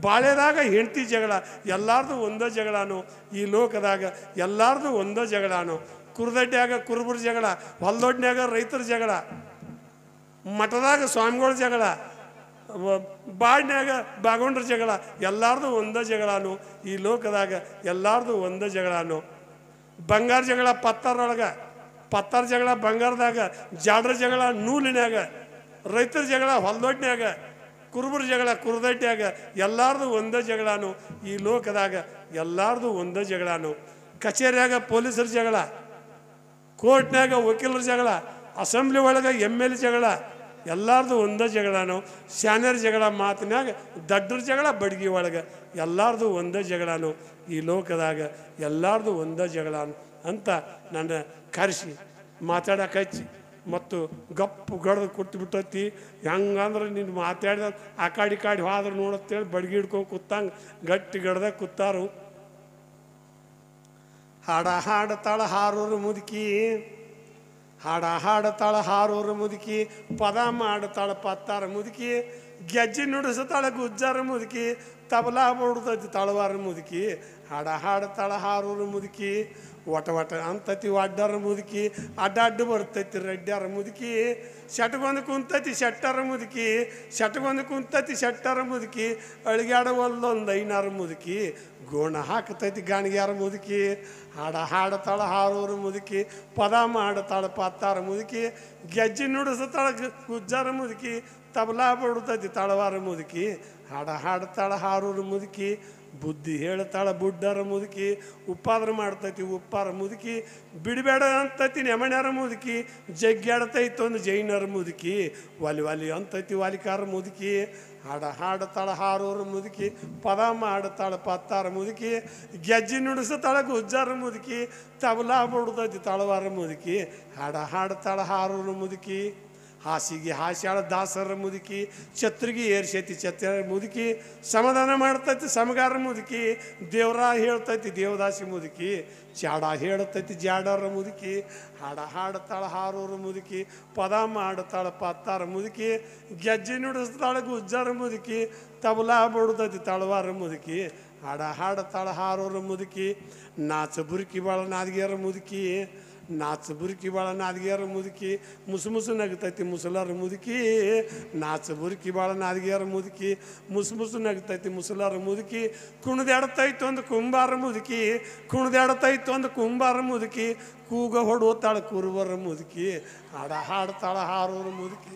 ಬಾಳೆದಾಗ ಹೆಂಡತಿ ಜಗಳ, ಎಲ್ಲಾರ್ದು ಒಂದೇ ಜಗಳಾನು. ಈ ಲೋಕದಾಗ ಎಲ್ಲಾರ್ದು ಒಂದೇ ಜಗಳಾನು. ಕುರ್ದಡ್ಡ್ಯಾಗ ಕುರುಬರ ಜಗಳ, ಹೊಲ್ದೊಡ್ನ್ಯಾಗ ರೈತರ ಜಗಳ, ಮಠದಾಗ ಸ್ವಾಮಿಗಳ ಜಗಳ, ಬಾಡ್ನ್ಯಾಗ ಬಾಗೊಂಡ್ರ ಜಗಳ, ಎಲ್ಲಾರ್ದು ಒಂದೇ ಜಗಳಾನು. ಈ ಲೋಕದಾಗ ಎಲ್ಲಾರ್ದು ಒಂದೇ ಜಗಳಾನು. ಬಂಗಾರ ಜಗಳ ಪತ್ತಾರೊಳಗೆ, ಪತ್ತಾರ ಜಗಳ ಬಂಗಾರದಾಗ, ಜಾಡ್ರ ಜಗಳ ನೂಲಿನ್ಯಾಗ, ರೈತರ ಜಗಳ ಹೊಲ್ದೊಡ್ನ್ಯಾಗ, ಕುರುಬರ ಜಗಳ ಕುರ್ದಡ್ಡ್ಯಾಗ, ಎಲ್ಲಾರ್ದು ಒಂದೇ ಜಗಳಾನು. ಈ ಲೋಕದಾಗ ಎಲ್ಲಾರ್ದು ಒಂದೇ ಜಗಳಾನು. ಕಚೇರಿಯಾಗ ಪೊಲೀಸರ ಜಗಳ, ಕೋರ್ಟ್ನ್ಯಾಗ ವಕೀಲರ ಜಗಳ, ಅಸೆಂಬ್ಲಿ ಒಳಗೆ MLA ಜಗಳ, ಎಲ್ಲಾರ್ದು ಒಂದೇ ಜಗಳಾನು. ಶಾನ್ಯರ ಜಗಳ ಮಾತಿನಾಗ, ದಡ್ಡರ ಜಗಳ ಬಡ್ಗಿ ಒಳಗೆ, ಎಲ್ಲಾರ್ದು ಒಂದೇ ಜಗಳಾನು. ಈ ಲೋಕದಾಗ ಎಲ್ಲಾರ್ದು ಒಂದೇ ಜಗಳಾನು ಅಂತ ನನ್ನ ಕರೆಸಿ ಮಾತಾಡಕ್ಕೆ ಹಚ್ಚಿ ಮತ್ತು ಗಪ್ಪು ಗಡ್ದು ಕೊಟ್ಟು ಬಿಟ್ಟತಿ. ಹೆಂಗಂದ್ರೆ ನೀನು ಮಾತಾಡಿದ ಆ ಕಾಡಿ ಹೋದ್ರೆ ನೋಡತ್ತೇಳಿ ಬಡ್ಗಿ ಹಿಡ್ಕೊಂಡು ಕೂತಂಗೆ ಗಟ್ಟಿ ಗಡ್ದಾಗ ಕೂತಾರು. ಹಾಡತಾಳ ಹಾರೋರು ಮುದುಕಿ, ಹಾಡತಾಳ ಹಾರೋರು ಮುದುಕಿ, ಪದ ಮಾಡ್ತಾಳ ಪತ್ತಾರ ಮುದುಕಿ, ಗೆಜ್ಜೆ ನುಡಿಸ್ತಾಳ ಗುಜ್ಜಾರ ಮುದುಕಿ, ತಬಲಾ ಬಡ್ದೈತಿ ತಳವಾರ ಮುದುಕಿ. ಹಾಡತಾಳ ಹಾರೋರು ಮುದುಕಿ, ಒಟ ಅಂತತಿ ಒಡ್ಡಾರ ಮುದುಕಿ, ಅಡ್ಡ ಬರ್ತೈತಿ ರಡ್ಡ್ಯಾರ ಮುದುಕಿ, ಶಟ್ಗೊಂದು ಕುಂತತಿ ಶೆಟ್ಟರ ಮುದುಕಿ, ಶಟ್ಗೊಂದು ಕುಂತತಿ ಶೆಟ್ಟರ ಮುದುಕಿ, ಅಳಿಗಾಡವಲ್ಲೊಂದು ಐನಾರ ಮುದುಕಿ, ಗೋಣ ಹಾಕ್ತೈತಿ ಗಾಣಿಗ್ಯಾರ ಮುದುಕಿ. ಹಾಡತಾಳ ಹಾರೋರು ಮುದುಕಿ, ಪದ ಮಾಡ್ತಾಳ ಪತ್ತಾರ ಮುದುಕಿ, ಗೆಜ್ಜೆ ನುಡಿಸ್ತಾಳ ಗುಜ್ಜಾರ ಮುದುಕಿ, ತಬಲಾ ಬಡ್ತೈತಿ ತಳವಾರ ಮುದುಕಿ. ಹಾಡತಾಳ ಹಾರೋರು ಮುದುಕಿ, ಬುದ್ಧಿ ಹೇಳ್ತಾಳ ಬುಡ್ಡರ ಮುದುಕಿ, ಉಪ್ಪಾದ್ರ ಮಾಡ್ತೈತಿ ಉಪ್ಪಾರ ಮುದುಕಿ, ಬಿಡಬೇಡ ಅಂತೈತಿ ನೆಮಣ್ಯಾರ ಮುದುಕಿ, ಜಗ್ಗಾಡ್ತೈತಿ ಒಂದು ಜೈನರ ಮುದುಕಿ, ವಾಲಿ ಅಂತೈತಿ ವಾಲಿಕಾರ ಮುದುಕಿ. ಹಾಡತಾಳ ಹಾರೋರು ಮುದುಕಿ, ಪದ ಮಾಡ್ತಾಳ ಪತ್ತಾರ ಮುದುಕಿ, ಗೆಜ್ಜೆ ನುಡಿಸ್ತಾಳ ಗುಜ್ಜಾರ ಮುದುಕಿ, ತಬಲಾ ಬಡ್ತೈತಿ ತಳವಾರ ಮುದುಕಿ. ಹಾಡತಾಳ ಹಾರೋರು ಮುದುಕಿ, ಹಾಸಿಗೆ ಹಾಸ್ಯಾಳ ದಾಸರ ಮುದುಕಿ, ಛತ್ರಿಗೆ ಏರ್ಸೈತಿ ಛತ್ರ ಮುದುಕಿ, ಸಮಾಧಾನ ಮಾಡ್ತೈತಿ ಸಮಗಾರ ಮುದುಕಿ, ದೇವ್ರ ಹೇಳ್ತೈತಿ ದೇವದಾಸಿ ಮುದುಕಿ, ಜಾಡ ಹೇಳ್ತೈತಿ ಜಾಡರ ಮುದುಕಿ. ಹಾಡತಾಳ ಹಾರೋರು ಮುದುಕಿ, ಪದ ಮಾಡ್ತಾಳ ಪತ್ತಾರ ಮುದುಕಿ, ಗೆಜ್ಜೆ ನುಡಿಸ್ತಾಳ ಗುಜ್ಜಾರ ಮುದುಕಿ, ತಬಲಾ ಬಡ್ತೈತಿ ತಳವಾರ ಮುದುಕಿ. ಹಾಡತಾಳ ಹಾರೋರು ಮುದುಕಿ, ನಾಚ ಬುರುಕಿ ಬಾಳ ನಾದಿಗೆಯರ ಮುದುಕಿ, ನಾಚ ಬುರುಕಿ ಬಾಳ ನಾದಿಗೆಯರ ಮುದುಕಿ, ಮುಸು ನಗ್ತೈತಿ ಮುಸಲಾರ ಮುದುಕಿ, ನಾಚ ಬುರುಕಿ ಬಾಳ ನಾದಿಗೆಯರ ಮುದುಕಿ, ಮುಸು ನಗ್ತೈತಿ ಮುಸಲಾರ ಮುದುಕಿ, ಕುಣಿದಾಡ್ತೈತಿ ಒಂದು ಕುಂಬಾರ ಮುದುಕಿ, ಕುಣಿದಾಡ್ತೈತಿ ಒಂದು ಕುಂಬಾರ ಮುದುಕಿ, ಕೂಗ ಹೊಡೋತಾಳ ಕುರುಬರ ಮುದುಕಿ. ಹಾಡತಾಳ ಹಾರೋರು ಮುದುಕಿ,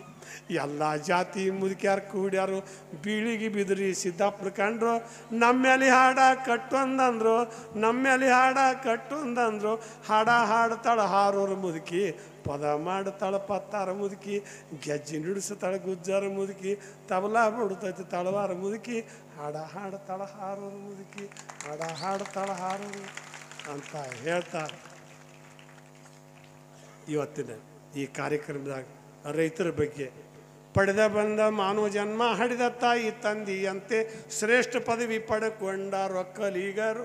ಎಲ್ಲ ಜಾತಿ ಮುದುಕ್ಯಾರ ಕೂಡ್ಯಾರು, ಬೀಳಿಗೆ ಬಿದ್ರಿ ಸಿದ್ದಾಪುರ ಕಂಡ್ರು, ನಮ್ಮೇಲೆ ಹಾಡ ಕಟ್ಟೊಂದಂದ್ರು, ನಮ್ಮೇಲೆ ಹಾಡ ಕಟ್ಟೊಂದಂದ್ರು. ಹಾಡತಾಳ ಹಾರೋರು ಮುದುಕಿ, ಪದ ಮಾಡ್ತಾಳ ಪತ್ತಾರ ಮುದುಕಿ, ಗೆಜ್ಜೆ ನುಡಿಸ್ತಾಳ ಗುಜ್ಜಾರ ಮುದುಕಿ, ತಬಲಾ ಬಡ್ತೈತಿ ತಳವಾರ ಮುದುಕಿ. ಹಾಡತಾಳ ಹಾರೋರು ಮುದುಕಿ, ಹಾಡತಾಳ ಹಾರೋರು ಅಂತ ಹೇಳ್ತಾರೆ. ಇವತ್ತಿನ ಈ ಕಾರ್ಯಕ್ರಮದಾಗ ರೈತರ ಬಗ್ಗೆ ಪಡೆದ ಬಂದ ಮಾನವ ಜನ್ಮ ಹಡಿದ ತಾಯಿ ತಂದೆಯಂತೆ ಶ್ರೇಷ್ಠ ಪದವಿ ಪಡೆಕೊಂಡ ಒಕ್ಕಲಿಗರು,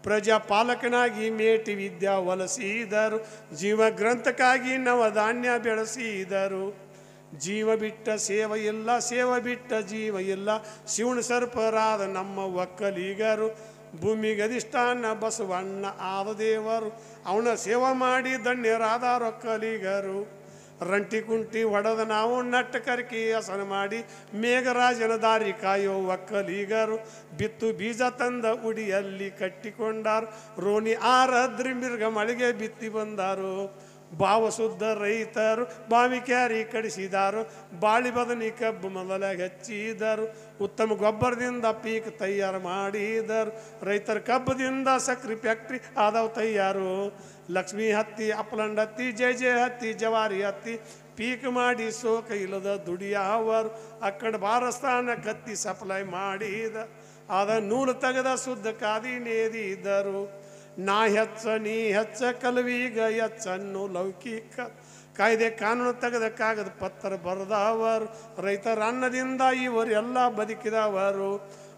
ಪ್ರಜಾಪಾಲಕನಾಗಿ ಮೇಟಿ ವಿದ್ಯಾ ಒಲಿಸಿದರು, ಜೀವ ಗ್ರಂಥಕ್ಕಾಗಿ ನವಧಾನ್ಯ ಬೆಳೆಸಿದರು. ಜೀವ ಬಿಟ್ಟ ಸೇವ ಇಲ್ಲ, ಸೇವ ಬಿಟ್ಟ ಜೀವ ಇಲ್ಲ, ಶಿವನ ಸರ್ಪರಾದ ನಮ್ಮ ಒಕ್ಕಲಿಗರು. ಭೂಮಿಗೆ ಅಧಿಷ್ಠಾನ ಬಸವಣ್ಣ ಆದ ದೇವರು, ಅವನ ಸೇವಾ ಮಾಡಿ ಧನ್ಯರಾದ ಒಕ್ಕಲಿಗರು. ರಂಟಿ ಕುಂಟಿ ಹೊಡೆದ ನಾವು ನಟ್ಟ ಕರ್ಕಿ ಹಸನ ಮಾಡಿ ಮೇಘರಾಜನ ದಾರಿ ಕಾಯೋ ಒಕ್ಕಲಿಗರು ಬಿತ್ತು ಬೀಜ ತಂದ ಉಡಿಯಲ್ಲಿ ಕಟ್ಟಿಕೊಂಡಾರು ರೋಣಿ ಆರದ್ರಿ ಮಿರ್ಗ ಮಳೆಗೆ ಬಿತ್ತಿ ಬಂದಾರು ಬಾವ ಶುದ್ಧ ರೈತರು ಬಾವಿ ಕ್ಯಾರಿ ಕಡಿಸಿದಾರು ಬಾಳಿ ಬದನಿ ಕಬ್ಬು ಮೊದಲ ಹಚ್ಚಿದರು ಉತ್ತಮ ಗೊಬ್ಬರದಿಂದ ಪೀಕ್ ತಯಾರು ಮಾಡಿದರು ರೈತರ ಕಬ್ಬದಿಂದ ಸಕ್ರಿ ಫ್ಯಾಕ್ಟ್ರಿ ಆದವು ತಯಾರು ಲಕ್ಷ್ಮಿ ಹತ್ತಿ ಅಪ್ಲಂಡ್ ಹತ್ತಿ ಜಯ ಹತ್ತಿ ಜವಾರಿ ಹತ್ತಿ ಪೀಕ್ ಮಾಡಿ ಸೋಕ ಇಲ್ಲದ ದುಡಿಯವರು ಅಕ್ಕಡ ಬಾರಸ್ಥಾನ ಕತ್ತಿ ಸಪ್ಲೈ ಮಾಡಿದ ಆದ ನೂಲು ತೆಗೆದ ಶುದ್ಧ ಕಾದಿ ನೇದಿದರು ನಾ ಹೆಚ್ಚ ನೀ ಹೆಚ್ಚ ಕಲವೀಗ ಹೆಚ್ಚನ್ನು ಲೌಕಿಕ ಕಾಯ್ದೆ ಕಾನೂನು ತೆಗೆದ ಕಾಗದ ಪತ್ರ ಬರೆದವರು ರೈತರ ಅನ್ನದಿಂದ ಇವರೆಲ್ಲ ಬದುಕಿದವರು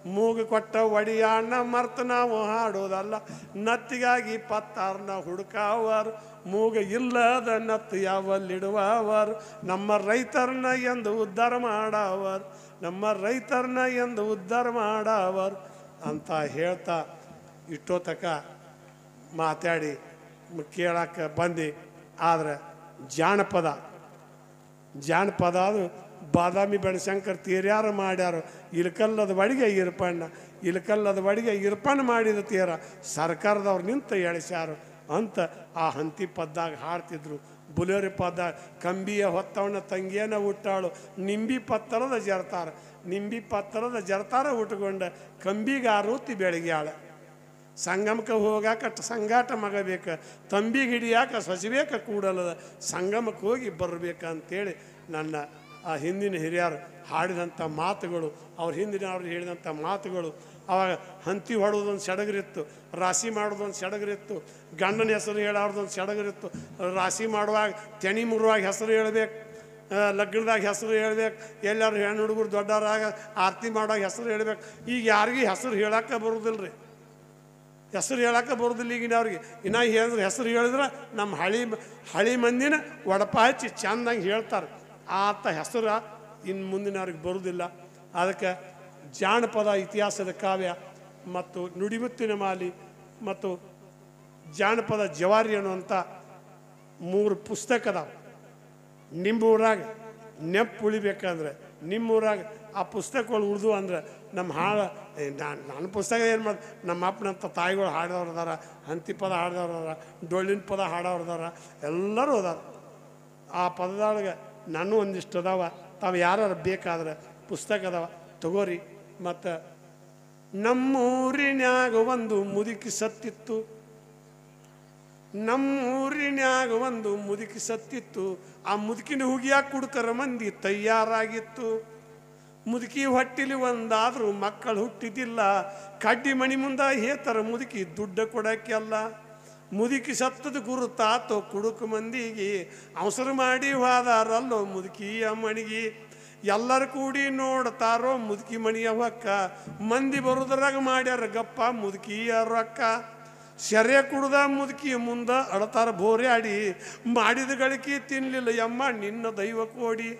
ಮೂಗು ಕೊಟ್ಟ ಒಡಿಯಾಣ ಮರ್ತ ನಾವು ಹಾಡೋದಲ್ಲ ನತ್ತಿಗಾಗಿ ಪತ್ತಾರನ ಹುಡುಕವರು ಮೂಗ ಇಲ್ಲದ ನತ್ತು ಯಾವಲ್ಲಿಡುವವರು ನಮ್ಮ ರೈತರನ್ನ ಎಂದು ಉದ್ಧಾರ ಮಾಡವರು ನಮ್ಮ ರೈತರನ್ನ ಎಂದು ಉದ್ಧಾರ ಮಾಡವರು ಅಂತ ಹೇಳ್ತಾ ಇಷ್ಟೊತ್ತಕ ಮಾತಾಡಿ ಕೇಳಕ್ಕೆ ಬಂದು ಆದ್ರೆ ಜಾನಪದ ಅದು ಬಾದಾಮಿ ಬೆಣಶಂಕರ್ ತೀರ್ಯಾರು ಮಾಡ್ಯಾರು ಇಲ್ಕಲ್ಲದ ಬಡಿಗೆ ಇರ್ಪಣ್ಣ ಮಾಡಿದ ತೀರ ಸರ್ಕಾರದವ್ರು ನಿಂತು ಎಳಿಸ್ಯಾರು ಅಂತ ಆ ಹಂತಿ ಪದ್ದಾಗ ಹಾಡ್ತಿದ್ರು ಬುಲೇರಿ ಪದ್ದಾಗ ಕಂಬಿಯ ಹೊತ್ತವನ್ನ ತಂಗಿಯನ್ನ ಹುಟ್ಟಾಳು ನಿಂಬಿ ಪತ್ತರದ ಜರ್ತಾರ ಉಟ್ಕೊಂಡ ಕಂಬಿಗೆ ಆರೂತಿ ಬೆಳಗ್ಯಾಳ ಸಂಗಮಕ್ಕೆ ಹೋಗಾಕ ಸಂಗಾಟ ಮಗ ಬೇಕು ತಂಬಿಗೆ ಹಿಡಿಯಾಕ ಸೊಸಬೇಕ ಕೂಡಲದ ಸಂಗಮಕ್ಕೆ ಹೋಗಿ ಬರ್ಬೇಕಂತೇಳಿ ನನ್ನ ಆ ಹಿಂದಿನ ಹಿರಿಯರು ಹಾಡಿದಂಥ ಮಾತುಗಳು ಅವ್ರ ಹಿಂದಿನವ್ರು ಹೇಳಿದಂಥ ಮಾತುಗಳು ಅವಾಗ ಹಂತಿ ಹೊಡೋದೊಂದು ಸಡಗರಿತ್ತು ರಾಶಿ ಮಾಡೋದೊಂದು ಸಡಗರಿತ್ತು ಗಂಡನ ಹೆಸರು ಹೇಳೋದೊಂದು ಸಡಗರಿತ್ತು ರಾಶಿ ಮಾಡುವಾಗ ತೆನಿ ಮುರುವಾಗ ಹೆಸರು ಹೇಳ್ಬೇಕು ಲಗ್ನದಾಗ ಹೆಸರು ಹೇಳ್ಬೇಕು ಎಲ್ಲರೂ ಹೆಣ್ಣು ಹುಡುಗರು ದೊಡ್ಡವರಾಗ ಆರತಿ ಮಾಡುವಾಗ ಹೆಸರು ಹೇಳ್ಬೇಕು ಈಗ ಯಾರಿಗೂ ಹೆಸರು ಹೇಳಕ್ಕೆ ಬರೋದಿಲ್ಲ ರೀ ಹೆಸರು ಹೇಳಕ್ಕೆ ಬರೋದಿಲ್ಲ ಈಗಿನವ್ರಿಗೆ ಇನ್ನು ಹೆಸರು ಹೇಳಿದ್ರೆ ನಮ್ಮ ಹಳಿ ಮಂದಿನ ಒಡಪ ಹಚ್ಚಿ ಚೆಂದಂಗೆ ಹೇಳ್ತಾರೆ ಆತ ಹೆಸರು ಇನ್ನು ಮುಂದಿನವ್ರಿಗೆ ಬರೋದಿಲ್ಲ ಅದಕ್ಕೆ ಜಾನಪದ ಇತಿಹಾಸದ ಕಾವ್ಯ ಮತ್ತು ನುಡಿಮುತ್ತಿನ ಮಾಲಿ ಮತ್ತು ಜಾನಪದ ಜವಾರಿ ಅನ್ನುವಂಥ 3 ಪುಸ್ತಕದ ನಿಮ್ಮೂರಾಗ ನೆನಪು ಉಳಿಬೇಕಂದ್ರೆ ನಿಮ್ಮೂರಾಗ ಆ ಪುಸ್ತಕಗಳು ಉಳಿದು ಅಂದ್ರೆ ನಮ್ಮ ನನ್ನ ಪುಸ್ತಕ ಏನು ಮಾಡಿ ನಮ್ಮ ಅಪ್ಪನಂಥ ತಾಯಿಗಳು ಹಾಡಿದವ್ರು ಅದಾರ ಹಂತಿ ಪದ ಹಾಡಿದವ್ರು ಅದಾರ ಡೊಳ್ಳಿನ ಪದ ಹಾಡೋರು ಅದಾರ ಎಲ್ಲರೂ ಅದಾರ ಆ ಪದದೊಳಗೆ ನಾನು ಒಂದಿಷ್ಟು ಅದಾವ ತಾವು ಯಾರು ಬೇಕಾದ್ರೆ ಪುಸ್ತಕ ಅದಾವ ತಗೋರಿ ಮತ್ತು ನಮ್ಮೂರಿನ್ಯಾಗ ಒಂದು ಮುದುಕಿ ಸತ್ತಿತ್ತು ಆ ಮುದುಕಿನ ಹುಗಿಯಾಕ ಕುಡ್ಕರ ಮಂದಿ ತಯಾರಾಗಿತ್ತು ಮುದುಕಿ ಹೊಟ್ಟಿಲಿ ಒಂದಾದರೂ ಮಕ್ಕಳು ಹುಟ್ಟಿದ್ದಿಲ್ಲ ಕಡ್ಡಿ ಮಣಿ ಮುಂದ ಹೇತರ ಮುದುಕಿ ದುಡ್ಡು ಕೊಡಕ್ಕೆಲ್ಲ ಮುದುಕಿ ಸತ್ತದ ಗುರುತಾತೋ ಕುಡುಕು ಮಂದಿಗೆ ಅವಸರ ಮಾಡಿ ಹೋದಾರಲ್ಲೋ ಮುದುಕಿಯ ಮಣಿಗೆ ಎಲ್ಲರೂ ಕೂಡಿ ನೋಡ್ತಾರೋ ಮುದುಕಿ ಮಣಿಯ ಹೊಕ್ಕ ಮಂದಿ ಬರೋದ್ರಾಗ ಮಾಡ್ಯಾರ ಗಪ್ಪ ಮುದುಕಿಯ ರೊಕ್ಕ ಸೆರೆ ಕುಡ್ದ ಮುದುಕಿ ಮುಂದೆ ಅಳತಾರ ಬೋರ್ಯಾಡಿ ಮಾಡಿದ ಗಳಿಕೆ ತಿನ್ನಲಿಲ್ಲ ಯಮ್ಮ ನಿನ್ನ ದೈವ ಕೋಡಿ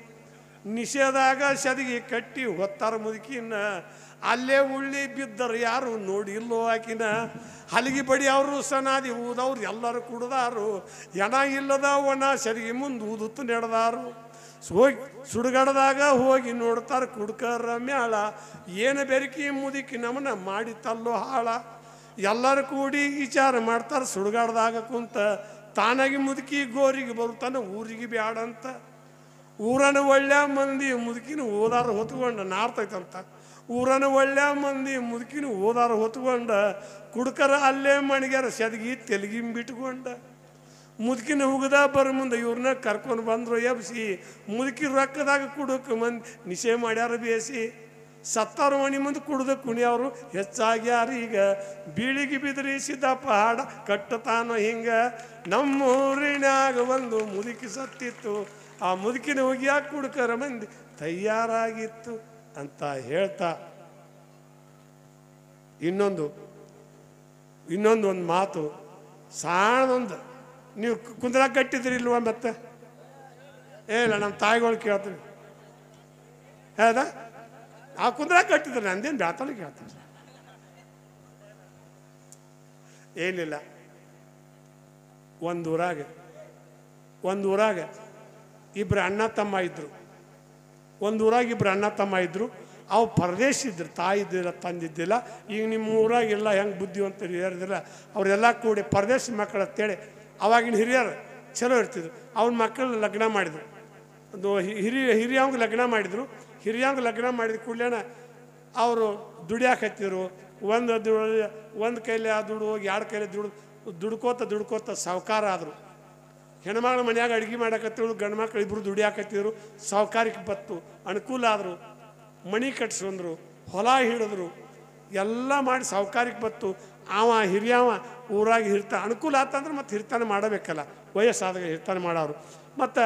ನಿಷೇಧಾಗ ಸದಿಗೆ ಕಟ್ಟಿ ಹೊತ್ತಾರ ಮುದುಕಿನ ಅಲ್ಲೇ ಉಳ್ಳಿ ಬಿದ್ದರು ಯಾರು ನೋಡಿ ಇಲ್ಲೋ ಆಕಿನ ಹಲಿಗೆ ಬಡಿ ಅವರು ಸನಾದಿ ಊದವ್ರು ಎಲ್ಲರೂ ಕುಡ್ದಾರು ಹೆಣ ಇಲ್ಲದ ಒಣ ಸರಿಗೆ ಮುಂದೆ ಊದುತ್ತು ನಡೆದಾರು ಹೋಗಿ ಸುಡುಗಡದಾಗ ಹೋಗಿ ನೋಡ್ತಾರೆ ಕುಡ್ಕರ ಮ್ಯಾಳ ಏನು ಬೆರಕಿ ಮುದುಕಿ ನಮ್ಮನ್ನ ಮಾಡಿತಲ್ಲೋ ಹಾಳ ಎಲ್ಲರೂ ಕೂಡಿ ವಿಚಾರ ಮಾಡ್ತಾರೆ ಸುಡುಗಾಡ್ದಾಗ ಕುಂತ ತಾನಾಗಿ ಮುದುಕಿ ಗೋರಿಗೆ ಬರುತ್ತಾನೆ ಊರಿಗೆ ಬ್ಯಾಡಂತ ಊರನ ಒಳ್ಳೆ ಮಂದಿ ಮುದುಕಿನ ಓದಾರ ಹೊತ್ಕೊಂಡ ನಾರ್ತೈತಂತ ಊರನ ಒಳ್ಳೆ ಮಂದಿ ಮುದುಕಿನ ಓದಾರ ಹೊತ್ಕೊಂಡ ಕುಡ್ಕರ ಅಲ್ಲೇ ಮಣಿಗ್ಯಾರ ಸೆದಗಿ ತೆಲಗಿಂ ಬಿಟ್ಕೊಂಡ ಮುದುಕಿನ ಹುಗದ ಬರ ಮುಂದೆ ಇವ್ರನ್ನ ಕರ್ಕೊಂಡು ಬಂದರು ಎಬ್ಸಿ ಮುದುಕಿ ರೊಕ್ಕದಾಗ ಕುಡಕ್ಕೆ ಮಂದಿ ನಿಷೇ ಮಾಡ್ಯಾರ ಬೇಸಿ ಸತ್ತಾರು ಮಣಿ ಮುಂದೆ ಕುಡ್ದು ಕುಣಿಯವರು ಹೆಚ್ಚಾಗ್ಯಾರ ಈಗ ಬೀಳಿಗೆ ಬಿದ್ರಿ ಸಿದ್ದಪ್ಪ ಹಾಡ ಕಟ್ಟತಾನೋ ಹಿಂಗ ನಮ್ಮೂರಿನಾಗ ಒಂದು ಮುದುಕಿ ಸತ್ತಿತ್ತು ಆ ಮುದುಕಿನ ಹೋಗಿಯಾಕ ಕುಡ್ಕರ ಮಂದಿ ತಯಾರಾಗಿತ್ತು ಅಂತ ಹೇಳ್ತಾ ಇನ್ನೊಂದು ಮಾತು ಸಾಣದೊಂದು ನೀವು ಕುಂದ್ರಾಗ ಕಟ್ಟಿದ್ರಿ ಇಲ್ವ ಮತ್ತೆ ಇಲ್ಲ ನಮ್ಮ ತಾಯಿಗಳು ಕೇಳ್ತೀನಿ ಹೌದಾ ಆ ಕುಂದ್ರಾಗ ಕಟ್ಟಿದ್ರಿ ನಂದೇನು ಬ್ಯಾತಳಿ ಕೇಳ್ತೀನಿ ಒಂದು ಊರಾಗ ಇಬ್ಬರು ಅಣ್ಣ ತಮ್ಮ ಇದ್ದರು. ಒಂದು ಊರಾಗ ಇಬ್ಬರು ಅಣ್ಣ ತಮ್ಮ ಇದ್ದರು. ಅವು ಪರದೇಶ ಇದ್ರು, ತಾಯಿ ಇದ್ದಿಲ್ಲ, ತಂದಿದ್ದಿಲ್ಲ. ಈಗ ನಿಮ್ಮ ಊರಾಗೆಲ್ಲ ಹೆಂಗೆ ಬುದ್ಧಿವಂತ ಹಿರಿಯರಿದಿಲ್ಲ, ಅವರೆಲ್ಲ ಕೂಡಿ ಪರದೇಶ ಮಕ್ಕಳು ಅಂತೇಳಿ ಅವಾಗಿನ ಹಿರಿಯರು ಚಲೋ ಇರ್ತಿದ್ರು. ಅವ್ನ ಮಕ್ಕಳು ಲಗ್ನ ಮಾಡಿದರು. ಒಂದು ಹಿರಿಯಂಗೆ ಲಗ್ನ ಮಾಡಿದರು. ಹಿರಿಯಂಗೆ ಲಗ್ನ ಮಾಡಿದ ಕೂಡಲೇನ ಅವರು ದುಡಿಯಾಕತ್ತಿದ್ರು. ಒಂದು ಕೈಲಿ ದುಡು, ಎರಡು ಕೈಲಿ ದುಡ್ಕೋತ ಸಾವುಕಾರ ಆದರು. ಹೆಣ್ಮಕ್ಳು ಮನ್ಯಾಗ ಅಡುಗೆ ಮಾಡಾಕತ್ತಿದ್ರು, ಗಂಡು ಮಕ್ಳು ಇಬ್ಬರು ದುಡಿಯಾಕತ್ತಿದ್ರು. ಸಾವುಕಾರಿಕೆ ಬತ್ತು, ಅನುಕೂಲ ಆದರು. ಮಣಿ ಕಟ್ಸ್ಕೊಂಡ್ರು, ಹೊಲ ಹಿಡಿದ್ರು, ಎಲ್ಲ ಮಾಡಿ ಸಾವುಕಾರಿಕೆ ಬತ್ತು. ಹಿರಿಯವ ಊರಾಗಿ ಅನುಕೂಲ ಆತಂದ್ರೆ ಮತ್ತು ಹಿರ್ತಾನೆ ಮಾಡಬೇಕಲ್ಲ, ವಯಸ್ಸಾದಾಗ ಹಿರ್ತಾನೆ ಮಾಡೋರು. ಮತ್ತು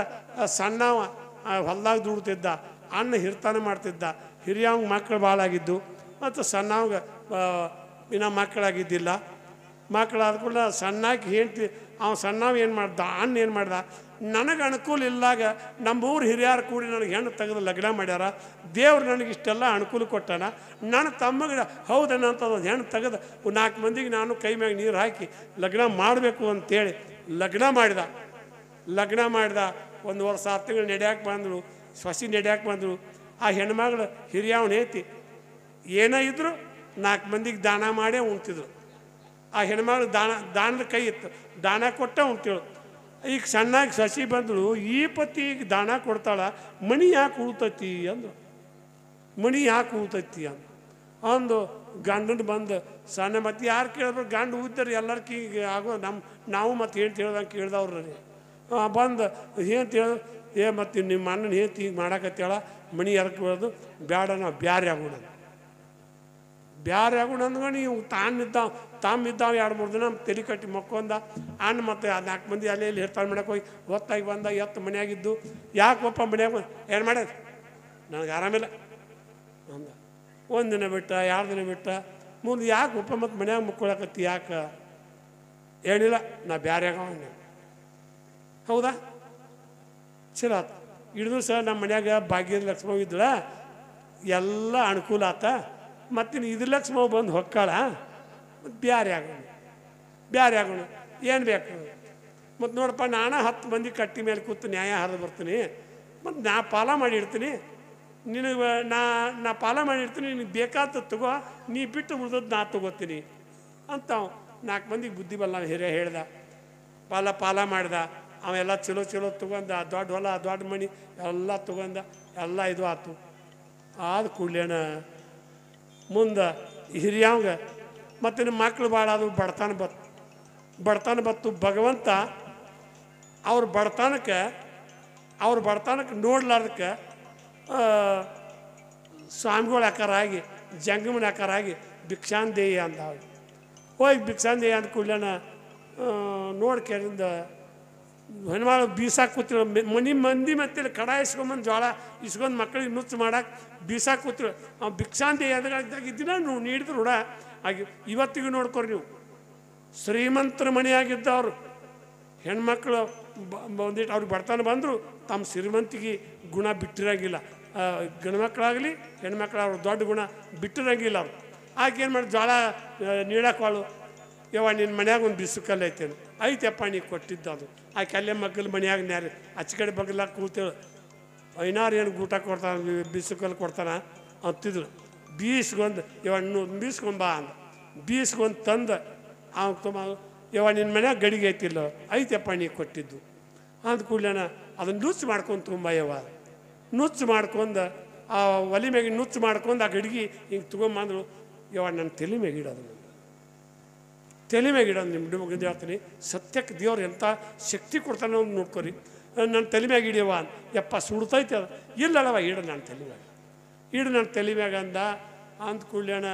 ಸಣ್ಣವ ಹೊಲ್ದಾಗ ದುಡ್ತಿದ್ದ, ಅಣ್ಣ ಹಿರ್ತಾನೆ ಮಾಡ್ತಿದ್ದ. ಹಿರಿಯವಂಗೆ ಮಕ್ಕಳು ಭಾಳ ಆಗಿದ್ದು, ಮತ್ತು ಸಣ್ಣವಂಗೆ ಇನ್ನೂ ಮಕ್ಕಳಾಗಿದ್ದಿಲ್ಲ. ಮಕ್ಕಳಾದ ಕೂಡ ಸಣ್ಣಾಗಿ ಹೆಂಡ್ತಿ ಸಣ್ಣವ ಏನು ಮಾಡ್ದ, ಅಣ್ಣ ಏನು ಮಾಡ್ದ, ನನಗೆ ಅನುಕೂಲ ಇಲ್ಲಾಗ ನಮ್ಮೂರು ಹಿರಿಯರು ಕೂಡಿ ನನಗೆ ಹೆಣ್ಣು ತೆಗೆದು ಲಗ್ನ ಮಾಡ್ಯಾರ. ದೇವ್ರು ನನಗೆ ಇಷ್ಟೆಲ್ಲ ಅನುಕೂಲ ಕೊಟ್ಟಾನ. ನನ್ನ ತಮ್ಮಗೆ ಹೌದನ್ನಂತ ಹೆಣ್ಣು ತೆಗೆದು 4 ಮಂದಿಗೆ ನಾನು ಕೈ ಮ್ಯಾಗ ನೀರು ಹಾಕಿ ಲಗ್ನ ಮಾಡಬೇಕು ಅಂತೇಳಿ ಲಗ್ನ ಮಾಡಿದ. 1 ವರ್ಷ 6 ತಿಂಗಳು ನಡೆಯಕ್ಕೆ ಬಂದರು, ಸೊಸಿ ನಡೆಯಕ್ಕೆ ಬಂದರು. ಆ ಹೆಣ್ಮಗಳು ಹಿರಿಯವನ ಐತಿ ಏನೇ ಇದ್ದರು 4 ಮಂದಿಗೆ ದಾನ ಮಾಡೇ ಉಣ್ತಿದ್ರು. ಆ ಹೆಣ್ಮಗಳು ದಾನದ ಕೈ ಇತ್ತು, ದಾನ ಕೊಟ್ಟ ಉಣ್ತೇಳು. ಈಗ ಸಣ್ಣಾಗಿ ಸಸಿ ಬಂದಳು, ಈ ಪತಿಗೆ ದಾನ ಕೊಡ್ತಾಳ, ಮಣಿ ಯಾಕೆ ಉಳ್ತೈತಿ ಅಂದು. ಮಣಿ ಯಾಕೆ ಉಳ್ತೈತಿ ಅಂದು ಗಂಡನ ಬಂದು ಸಣ್ಣ ಮತ್ತು ಯಾರು ಕೇಳಿದ್ರು ಗಂಡು ಉದ್ದರು ಎಲ್ಲರಿಗೆ ಆಗೋ ನಾವು ಮತ್ತು ಏನು ಹೇಳ್ದಂಗೆ ಕೇಳ್ದವ್ರಿ. ಬಂದು ಏನು ಹೇಳ ಮತ್ತು ನಿಮ್ಮ ಅಣ್ಣನ ಹೇಳ್ತಿ ಈಗ ಮಾಡಾಕತ್ತೇಳ, ಮಣಿ ಎದಕ್ಕೆ ಬರೋದು ಬೇಡ, ನಾವು ಬ್ಯಾರೆ ಆಗೋಣ ಅಂದ್ಕೊಂಡು ನೀವು ತಾಮಿದ್ದಾವ 2-3 ದಿನ ತಲೆ ಕಟ್ಟಿ ಮಕ್ಕೊಂದ. ಅಣ್ಣ ಮತ್ತು 4 ಮಂದಿ ಅಲ್ಲಿ ಇಲ್ಲಿ ಹಿರ್ತಾಳೆ ಮಾಡಕ್ಕೆ ಹೋಗಿ ಹೊತ್ತಾಗಿ ಬಂದ. ಎತ್ತು ಮನೆಯಾಗಿದ್ದು, ಯಾಕಪ್ಪ ಮನ್ಯಾಗ ಏನು ಮಾಡ್ಯಾರ, ನನಗೆ ಆರಾಮಿಲ್ಲ ಅಂದ. 1 ದಿನ ಬಿಟ್ಟ, 2 ದಿನ ಬಿಟ್ಟ, ಮುಂದೆ ಯಾಕಪ್ಪ ಮತ್ತು ಮನ್ಯಾಗ ಮಕ್ಕೊಳಕತ್ತಿ, ಯಾಕೆ ಏನಿಲ್ಲ, ನಾ ಬ್ಯಾರೆ ಆಗವ. ಹೌದಾ, ಚಲೋ ಆತ. ಹಿಡಿದು ಸಹ ನಮ್ಮ ಮನ್ಯಾಗ ಭಾಗ್ಯದ ಲಕ್ಷ್ಮವ್ವ ಇದ್ದಳ, ಎಲ್ಲ ಅನುಕೂಲ ಆತ. ಮತ್ತು ಇದ್ರ ಲಕ್ಷ್ಮವ್ವ ಬಂದು ಹೊಕ್ಕಾಳ, ಬ್ಯಾರೆ ಆಗೋಣ ಏನು ಬೇಕು. ಮತ್ತು ನೋಡಪ್ಪ, ನಾನು 10 ಮಂದಿ ಕಟ್ಟಿ ಮೇಲೆ ಕೂತು ನ್ಯಾಯ ಹರಿದು ಬರ್ತೀನಿ, ಮತ್ತು ನಾ ಪಾಲ ಮಾಡಿರ್ತೀನಿ, ನಿನಗೆ ನಾ ಪಾಲ ಮಾಡಿರ್ತೀನಿ, ನಿನಗೆ ಬೇಕಾದ ತಗೋ, ನೀ ಬಿಟ್ಟು ಉಳಿದದ್ದು ನಾ ತಗೋತೀನಿ ಅಂತ 4 ಮಂದಿಗೆ ಬುದ್ಧಿ ಬಲ್ಲ ಹಿರಿಯ ಹೇಳ್ದ. ಪಾಲ ಮಾಡ್ದ. ಅವೆಲ್ಲ ಚಲೋ ತೊಗೊಂಡ, ದೊಡ್ಡ ಹೊಲ, ದೊಡ್ಡ ಮಣಿ ಎಲ್ಲ ತೊಗೊಂಡ, ಎಲ್ಲ ಇದು ಆಯ್ತು. ಆದ ಕೂಡಲೇನ ಮುಂದೆ ಹಿರಿಯವಂಗೆ ಮತ್ತು ನಿಮ್ಮ ಮಕ್ಕಳು ಭಾಳ ಅದು ಬಡತನ ಬತ್ತು. ಭಗವಂತ ಅವ್ರ ಬಡತನಕ್ಕೆ ನೋಡ್ಲಾರ್ದಕ್ಕೆ ಸ್ವಾಮಿಗಳ ಆಕಾರಾಗಿ, ಜಂಗಮನ ಆಕಾರಾಗಿ ಭಿಕ್ಷಾಂದೇಯ ಅಂದ. ಹೋಗಿ ಭಿಕ್ಷಾಂದೇಯ ಅಂದ ಕೂಡಲೇನ ನೋಡ್ಕೇರಿಂದ ಹೆಣ್ಮಾಳು ಬೀಸಾಕ ಕೂತಿರು. ಮಂದಿ ಮತ್ತೆ ಕಡ ಇಸ್ಕೊಂಬಂದು ಜೋಳ ಇಸ್ಕೊಂಡು ಮಕ್ಕಳಿಗೆ ನುಚ್ಚು ಮಾಡಕ್ಕೆ ಬೀಸಾಕ ಕೂತಿರು. ಭಿಕ್ಷಾಂತಿ ಇದ್ದಿನ ನೀವು ನೀಡಿದ್ರು ಹುಡ ಹಾಗೆ ಇವತ್ತಿಗೂ ನೋಡ್ಕೊರಿ ನೀವು. ಶ್ರೀಮಂತರ ಮನೆಯಾಗಿದ್ದವರು ಹೆಣ್ಮಕ್ಳು ಬಂದಿಟ್ಟು ಅವ್ರಿಗೆ ಬಡತನ ಬಂದರು, ತಮ್ಮ ಶ್ರೀಮಂತಿಗೆ ಗುಣ ಬಿಟ್ಟಿರಂಗಿಲ್ಲ. ಗಂಡು ಮಕ್ಕಳಾಗಲಿ ಹೆಣ್ಮಕ್ಳು ಅವ್ರ ದೊಡ್ಡ ಗುಣ ಬಿಟ್ಟಿರಂಗಿಲ್ಲ ಅವರು. ಆಕೆ ಏನು ಮಾಡಿ ಜೋಳ ನೀಡಕ್ಕಳು, ಯವ್ವ ನಿನ್ನ ಮನ್ಯಾಗ ಒಂದು ಬಿಸುಕಲ್ಲು ಐತೇನು, ಐತೆಪ್ಪ ನೀ ಕೊಟ್ಟಿದ್ದು ಅದು. ಆಕೆ ಅಲ್ಲೇ ಮಗ್ಗಲು ಮನ್ಯಾಗ ನ್ಯಾರ ಆಚೆ ಕಡೆ ಬಗ್ಲಾಗ ಕೂತೇಳು. ಐನಾರು ಏನು ಊಟ ಕೊಡ್ತಾನೆ, ಬಿಸುಕಲ್ಲು ಕೊಡ್ತಾನ ಅಂತಿದ್ರು. ಬೀಸ್ಗೊಂದು ಯವ್ವ ಬೀಸ್ಕೊಂಬಾ ಅಂದ. ಬೀಸ್ಕೊಂಡು ತಂದು ಅವ್ನು ತುಂಬ ಯವ್ವ ನಿನ್ನ ಮನ್ಯಾಗ ಗಡಿಗೆ ಐತಿಲ್ಲ, ಐತೆಪ್ಪ ನೀ ಕೊಟ್ಟಿದ್ದು ಅಂದ ಕೂಡಲೇನ ಅದನ್ನು ನುಚ್ಚು ಮಾಡ್ಕೊಂಡು ತುಂಬ ಯವ್ವ ನುಚ್ಚು ಮಾಡ್ಕೊಂಡು ಆ ಒಲೆ ಮ್ಯಾಗ ನುಚ್ಚು ಮಾಡ್ಕೊಂಡು ಆ ಗಡಿಗೆ ಹಿಂಗೆ ತೊಗೊಂಬಂದ್ರು. ಯವ್ವ ನನ್ನ ತಲೆ ಮ್ಯಾಗ ಇಡೋದು, ತಲೆ ಮ್ಯಾಗ ಇಡೋದು. ನಿಮ್ಮ ಮಗಂದು ಹೇಳ್ತೀನಿ, ಸತ್ಯಕ್ಕೆ ದೇವ್ರು ಎಂಥ ಶಕ್ತಿ ಕೊಡ್ತಾನೆ ಅಂತ ನೋಡ್ಕೊರಿ. ನನ್ನ ತಲೆ ಮ್ಯಾಗ ಹಿಡಿಯವ ಅಂತ. ಯಪ್ಪ ಸುಡ್ತೈತೆ ಅದು, ಇಲ್ಲಲ್ಲವ ಇಡು ನನ್ನ ತಲೆ ಮ್ಯಾಗ, ಇಡು ನನ್ನ ತಲೆ ಮ್ಯಾಗ ಅಂದ ಕೂಡಲೇನ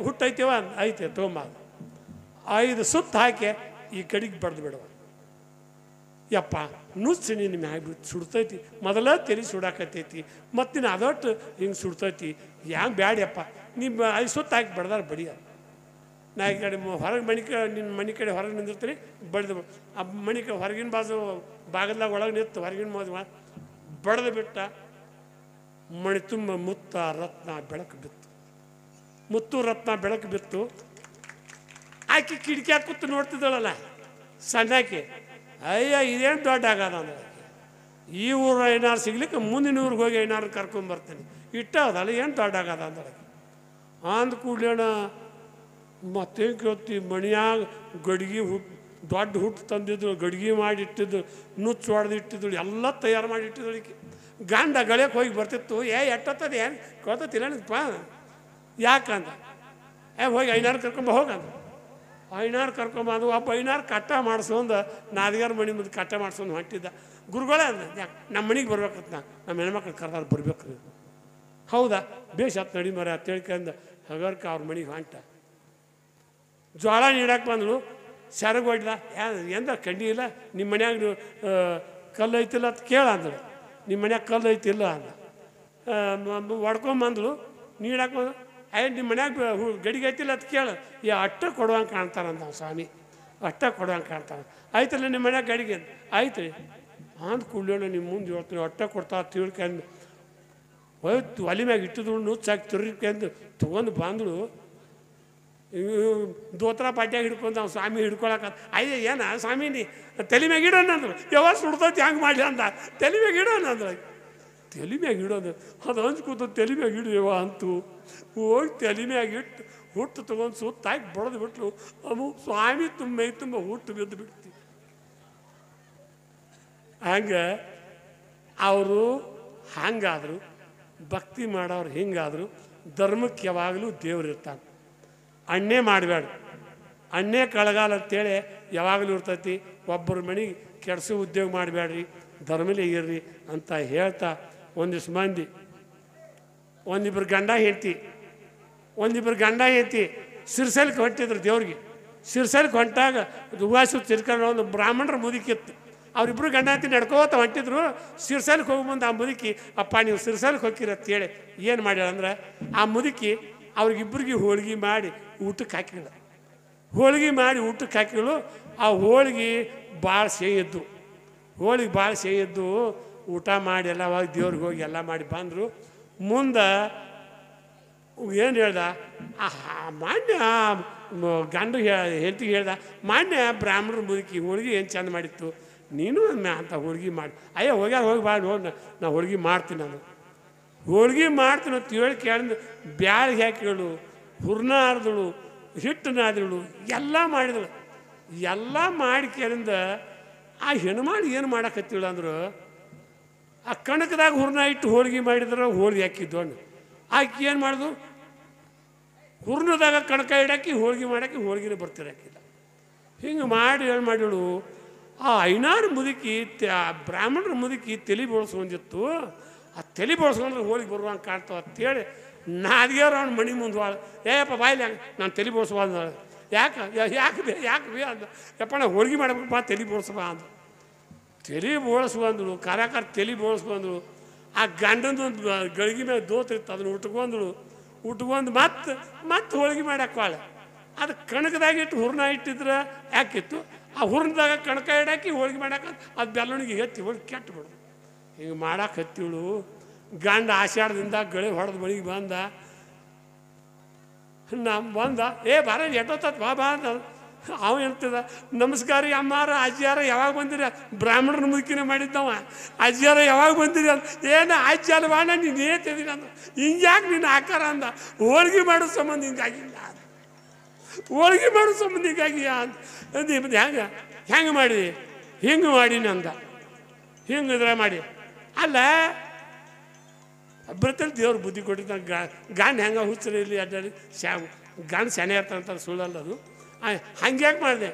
ಹುಟ್ಟೈತೆವ ಐತೆ ತೊಗೊಂಬ 5 ಸುತ್ತು ಹಾಕಿ ಈ ಕಡೆಗೆ ಬಡ್ದು ಬಿಡವ. ಯಪ್ಪ ನುಚ್ಚು ನಿನ್ನ ಮ್ಯಾಗ ಬಿಟ್ಟು ಸುಡ್ತೈತಿ, ಮೊದಲ ತೆಲಿ ಸುಡಾಕತ್ತೈತಿ, ಮತ್ತು ನೀನು ಅದೊಟ್ಟು ಹಿಂಗೆ ಸುಡ್ತೈತಿ, ಹ್ಯಾಂಗೆ ಬ್ಯಾಡ್ಯಪ್ಪ ನೀವು 5 ಸುತ್ತು ಹಾಕಿ ಬಡ್ದಾರ ಬಡಿಯ. ನಾ ಈ ಕಡೆ ಹೊರಗೆ ನಿನ್ನ ಮನೆ ಕಡೆ ಹೊರಗೆ ನಿಂದಿರ್ತೀನಿ, ಬಡ್ದು ಆ ಮನೆ ಕಡೆ ಹೊರಗಿನ ಬಾಗಲ್ದಾಗ ಒಳಗೆ ನಿಂತು ಹೊರಗಿನ ಬಡ್ದು ಬಿಟ್ಟ. ಮಣಿ ತುಂಬ ಮುತ್ತ ರತ್ನ ಬೆಳಕು ಬಿತ್ತು, ಮುತ್ತು ರತ್ನ ಬೆಳಕು ಬಿತ್ತು. ಆಕೆ ಕಿಟಕಿ ಕೂತು ನೋಡ್ತಿದ್ದಳಲ್ಲ ಸಣ್ಣಾಕಿ, ಅಯ್ಯ ಇದೇನು ದೊಡ್ಡ ಆಗದ ಅಂದ್ರೆ ಈ ಊರು ಐನಾರು ಸಿಗ್ಲಿಕ್ಕೆ ಮುಂದಿನ ಊರಿಗೆ ಹೋಗಿ ಐನಾರು ಕರ್ಕೊಂಬರ್ತೀನಿ ಇಟ್ಟ ಅದಲ್ಲ ಏನು ದೊಡ್ಡಾಗದ ಅಂದ್ರೆ ಅಂದ ಕೂಡಲೇಣ ಮತ್ತೆ ಕೇಳ್ತಿ ಮಣಿಯಾಗ ಗಡ್ಗೆ ದೊಡ್ಡ ಹುಟ್ಟು ತಂದಿದ್ದು ಗಡ್ಗೆ ಮಾಡಿ ಇಟ್ಟಿದ್ದು ನುಚ್ಚು ಹೊಡೆದು ಇಟ್ಟಿದ್ದು ಎಲ್ಲ ತಯಾರು ಮಾಡಿ ಇಟ್ಟಿದ್ದಳಿಕೆ ಗಂಡ ಗಳಕ್ಕೆ ಹೋಗಿ ಬರ್ತಿತ್ತು ಎಟ್ಟತ್ತದ ಏನು ಕೇಳ್ತಿಲ್ಲಪ್ಪ ಯಾಕಂದ ಹೋಗಿ ಐನಾರು ಕರ್ಕೊಂಬ ಹೋಗಂದ ಐನಾರು ಕರ್ಕೊಂಬಂದು ಒಬ್ಬ ಐನಾರು ಕಟ್ಟ ಮಾಡಿಸ್ಕೊಂಡು ನಾದಿಗಾರ ಮನೆ ಮುಂದೆ ಕಟ್ಟ ಮಾಡಿಸ್ಕೊಂಡು ಹೊಂಟಿದ್ದ ಗುರುಗಳೇ ಅಂದ ಯಾಕೆ ನಮ್ಮ ಮನೆಗೆ ಬರ್ಬೇಕಂತ ನಮ್ಮ ಹೆಣ್ಮಕ್ಳು ಕರ್ದಾರ ಬರ್ಬೇಕು ಹೌದಾ ಬೇಷ್ ಹತ್ತು ನಡಿ ಮರ ಅಂತ ಹೇಳ್ಕಂದು ಹಗರ್ಕ ಅವ್ರ ಮನೆಗೆ ಹೊಂಟ ಜೋಳ ನೀಡಕ್ಕೆ ಬಂದಳು ಸೆರಗು ಹೊಡ್ದ ಎಂದ ಕಡ್ಡಿ ಇಲ್ಲ ನಿಮ್ಮ ಮನ್ಯಾಗ ಕಲ್ಲು ಐತಿಲ್ಲ ಅಂತ ಕೇಳ ಅಂದಳು ನಿಮ್ಮ ಮನ್ಯಾಗ ಕಲ್ಲು ಐತಿಲ್ಲ ಅಂದ ಹೊಡ್ಕೊಂಬಂದಳು ನೀಡಕ್ಕೆ ಬಂದು ನಿಮ್ಮ ಮನ್ಯಾಗ ಗಡಿಗೆ ಐತಿಲ್ಲ ಅಂತ ಕೇಳ ಅಟ್ಟ ಕೊಡುವಂಗೆ ಕಾಣ್ತಾರಂತ ಅವ್ನು ಸ್ವಾಮಿ ಅಟ್ಟ ಕೊಡುವಂಗೆ ಕಾಣ್ತಾನೆ ಆಯ್ತಲ್ಲ ನಿಮ್ಮ ಮನ್ಯಾಗ ಗಡಿಗೆ ಆಯ್ತು ಅಂದ ಕೂಡಲೇಣ ನಿಮ್ಮ ಮುಂದೆ ಹೇಳ್ತೀನಿ ಅಟ್ಟ ಕೊಡ್ತಾ ತಿಳ್ಕೊಂಡು ಹೋಯ್ತು ಒಲೆ ಮ್ಯಾಗ ಇಟ್ಟಿದ್ರು ನುಚ್ಚಾಕಿ ತಿರ್ಕೊಂಡು ತೊಗೊಂಡು ಬಂದಳು ದೋತ್ರ ಪಾಟ್ಯಾಗ ಹಿಡ್ಕೊಂಡು ಅವ್ನು ಸ್ವಾಮಿ ಹಿಡ್ಕೊಳಕ ಅಯ್ಯ ಏನ ಸ್ವಾಮಿ ನೀ ತಲೆ ಮ್ಯಾಗ ಇಡೋಣ ಅಂದ್ರು ಯಾವಾಗ ಸುಡ್ತೈತಿ ಹಂಗೆ ಮಾಡಿ ಅಂದ ತಲೆ ಮ್ಯಾಗ ಇಡೋಣ ಅಂದ್ರೆ ತಲೆ ಮ್ಯಾಗ ಇಡೋದು ಅದು ಹಂಚ್ಕೋತ ತಲೆ ಮ್ಯಾಗ ಇಡುವ ಅಂತು ಹೋಗಿ ತಲೆ ಮ್ಯಾಗ ಇಟ್ಟು ಹುಟ್ಟು ತೊಗೊಂಡು ಸುತ್ತಾಕಿ ಬಡ್ದು ಬಿಟ್ಲು ಅದು ಸ್ವಾಮಿ ಮೈ ತುಂಬ ಹುಟ್ಟು ಬಿದ್ದು ಬಿಡ್ತೀವಿ ಹಂಗೆ ಅವರು ಹಂಗಾದ್ರು ಭಕ್ತಿ ಮಾಡೋರು ಹಿಂಗಾದ್ರು ಧರ್ಮಕ್ಕೆ ಯಾವಾಗಲೂ ದೇವ್ರು ಇರ್ತಾನೆ ಅಣ್ಣೇ ಮಾಡಬೇಡ ಅಣ್ಣೇ ಕಳಗಾಲ ಅಂತೇಳಿ ಯಾವಾಗಲೂ ಇರ್ತೈತಿ ಒಬ್ಬರ ಮನೆಗೆ ಕೆಡ್ಸೋ ಉದ್ಯೋಗ ಮಾಡಬೇಡ್ರಿ ಧರ್ಮಲೇ ಇರ್ರಿ ಅಂತ ಹೇಳ್ತಾ ಒಂದಿಷ್ಟು ಮಂದಿ ಒಂದಿಬ್ಬರು ಗಂಡ ಹೆಂಡತಿ ಸಿರ್ಸಲ್ಗೆ ಹೊಂಟಿದ್ರು ದೇವ್ರಿಗೆ ಸಿರ್ಸಲ್ಗೆ ಹೊಂಟಾಗ ಉವಾಸ ತಿರ್ಕೊಂಡು ಒಂದು ಬ್ರಾಹ್ಮಣರ ಮುದುಕಿತ್ತು ಅವರಿಬ್ಬರು ಗಂಡ ಹೆಂಡತಿ ನಡ್ಕೋತ ಹೊಂಟಿದ್ರು ಸಿರ್ಸಲ್ಗೆ ಹೋಗಿ ಮುಂದೆ ಆ ಮುದುಕಿ ಅಪ್ಪ ನೀವು ಸಿರ್ಸಲ್ಗೆ ಹೋಗಿರ ಅಂತೇಳಿ ಏನು ಮಾಡ್ಯಾಳ ಅಂದ್ರೆ ಆ ಮುದುಕಿ ಅವ್ರಿಗಿಬ್ಬರಿಗೆ ಹೋಳ್ಗೆ ಮಾಡಿ ಊಟಕ್ಕೆ ಹಾಕಿಲ್ಲ ಹೋಳ್ಗೆ ಮಾಡಿ ಊಟಕ್ಕೆ ಹಾಕಿಗಳು ಆ ಹೋಳ್ಗೆ ಭಾಳ ಸೇಯಿದ್ದು ಊಟ ಮಾಡಿ ಎಲ್ಲ ಹೋಗಿ ದೇವ್ರಿಗೆ ಹೋಗಿ ಎಲ್ಲ ಮಾಡಿ ಬಂದರು ಮುಂದೆ ಏನು ಹೇಳ್ದ ಮಾನ್ಯ ಗಂಡು ಹೆಂಡತಿಗೆ ಹೇಳ್ದ ಮಾನ್ಯ ಬ್ರಾಹ್ಮಣರ ಮುದುಕಿ ಹೋಳ್ಗೆ ಏನು ಚಂದ ಮಾಡಿತ್ತು ನೀನು ಅಂತ ಹೋಳ್ಗೆ ಮಾಡಿ ಅಯ್ಯೋ ಹೋಗ್ಯಾರ ಹೋಗಿ ಮಾಡಿ ಹೋಗಿ ನಾ ಹೋಳ್ಗೆ ಮಾಡ್ತೀನಿ ನಾನು ಹೋಳ್ಗೆ ಮಾಡ್ತೀನಿ ಅಂತ ಹೇಳಿ ಕೇಳಿದ ಬ್ಯಾಳಿಗೆ ಹಾಕಿಳು ಹೂರ್ಣ ಹರಿದಳು ಹಿಟ್ಟು ನಾದಿಳು ಎಲ್ಲ ಮಾಡಿದಳು ಎಲ್ಲ ಮಾಡಿ ಕೇಳಿಂದ ಆ ಹೆಣ್ಮಾಡಿ ಏನು ಮಾಡಕತ್ತಿಳ ಅಂದ್ರು ಆ ಕಣಕದಾಗ ಹೂರ್ಣ ಇಟ್ಟು ಹೋಳ್ಗೆ ಮಾಡಿದ್ರೆ ಹೋಳ್ಗೆ ಹಾಕಿದ್ದು ಅಣ್ಣ ಆಕಿ ಏನು ಮಾಡಿದ್ರು ಹೂರ್ಣದಾಗ ಕಣಕ ಇಡಾಕಿ ಹೋಳ್ಗೆ ಮಾಡಾಕಿ ಹೋಳ್ಗೆನೇ ಬರ್ತಿರಾಕಿಲ್ಲ ಹಿಂಗೆ ಮಾಡಿ ಏನು ಮಾಡಿಳು ಆ ಐನಾರು ಮುದುಕಿ ಬ್ರಾಹ್ಮಣರ ಮುದುಕಿ ತಲೆ ಬೋಳ್ಸ್ಕೊಂಡಿತ್ತು ಆ ತಲೆ ಬೋಳ್ಸ್ಕೊಂಡ್ರೆ ಹೋಳಿಗೆ ಬರುವಂಗೆ ಕಾಣ್ತಾವ ಅಂತೇಳಿ ನಾದಿಗೆಯವ್ರು ಅವ್ನ ಮನೆ ಮುಂದೆ ಏಯಪ್ಪ ಬಾಯ್ಲಿ ಹಂಗೆ ನಾನು ತಲೆ ಬೋಳ್ಸ್ಬಂದ ಯಾಕೆ ಬೇ ಅಂದ ಯಪ್ಪ ನಾ ಹೋಳ್ಗೆ ಮಾಡ್ಬೇಕಪ್ಪ ತಲೆ ಬೋಳ್ಸಪ್ಪ ಅಂದ ತಲೆ ಬೋಳ್ಸ್ಕೊಂಡ್ರು ಕರಾಕಾರ ತಲೆ ಬೋಳ್ಸ್ಕೊಂಡ್ರು ಆ ಗಂಡನೊಂದು ಗಳಿಗೆ ಮೇಲೆ ದೋತಿತ್ತು ಅದನ್ನು ಉಟ್ಕೊಂಡು ಮತ್ತೆ ಹೋಳ್ಗೆ ಮಾಡಾಕ್ವಾಳ ಅದು ಕಣಕದಾಗಿಟ್ಟು ಹೂರ್ಣ ಇಟ್ಟಿದ್ರೆ ಯಾಕಿತ್ತು ಆ ಹೂರ್ಣದಾಗ ಕಣಕ ಇಡಾಕಿ ಹೋಳ್ಗೆ ಮಾಡಾಕ ಅದು ಬೆಲ್ಲಣಿಗೆ ಎತ್ತಿ ಹೋಗಿ ಕೆಟ್ಟು ಬಿಡು ಹಿಂಗೆ ಮಾಡಕ್ಕೆ ಹತ್ತಿಳು ಗಂಡ ಆಷಾಢದಿಂದ ಗಳೆ ಹೊಡೆದು ಮನೆಗೆ ಬಂದ ಬಾರ ಎಟ್ಟೊತ್ತ ಬಾ ಅಂತ ಅವ ಹೇಳ್ತಿದ್ದ ನಮಸ್ಕಾರ ಅಮ್ಮಾರ ಅಜ್ಜಿಯಾರ ಯಾವಾಗ ಬಂದಿರಿ ಬ್ರಾಹ್ಮಣರ ಮುದುಕಿನೇ ಮಾಡಿದ್ದವ ಅಜ್ಜಿಯಾರ ಯಾವಾಗ ಬಂದಿರಿ ಅಂತ ಏನು ಅಜ್ಜಿ ಅಲ್ಲ ಬಾಣ ನೀನು ಏತಿದ್ದೀನಿ ಅಂದ ಹಿಂಗ್ಯಾಕೆ ನೀನು ಆಕಾರ ಅಂದ ಹೋಳ್ಗೆ ಮಾಡೋ ಸಂಬಂಧ ಹಿಂಗಾಗಿಲ್ಲ ಹೋಳ್ಗೆ ಮಾಡೋ ಸಂಬಂಧ ಹಿಂಗಾಗಿಯ ಅಂತ ಹೆಂಗೆ ಮಾಡಿದಿ ಹಿಂಗೆ ಮಾಡೀನಿ ಅಂದ ಹಿಂಗಿದ್ರೆ ಮಾಡಿ ಅಲ್ಲ ಬರ್ತಲ್ಲಿ ದೇವ್ರು ಬುದ್ಧಿ ಕೊಟ್ಟಿದ್ದ ಗಂಡು ಹೆಂಗೆ ಹುಚ್ಚರಿ ಇಲ್ಲಿ ಅಡ್ಡಾಡಿ ಗಂಡು ಸೆನೆ ಇರ್ತಾನಂತ ಸುಳ್ಳಲ್ಲ ಅದು ಹಂಗ್ಯಾಕೆ ಮಾಡಿದೆ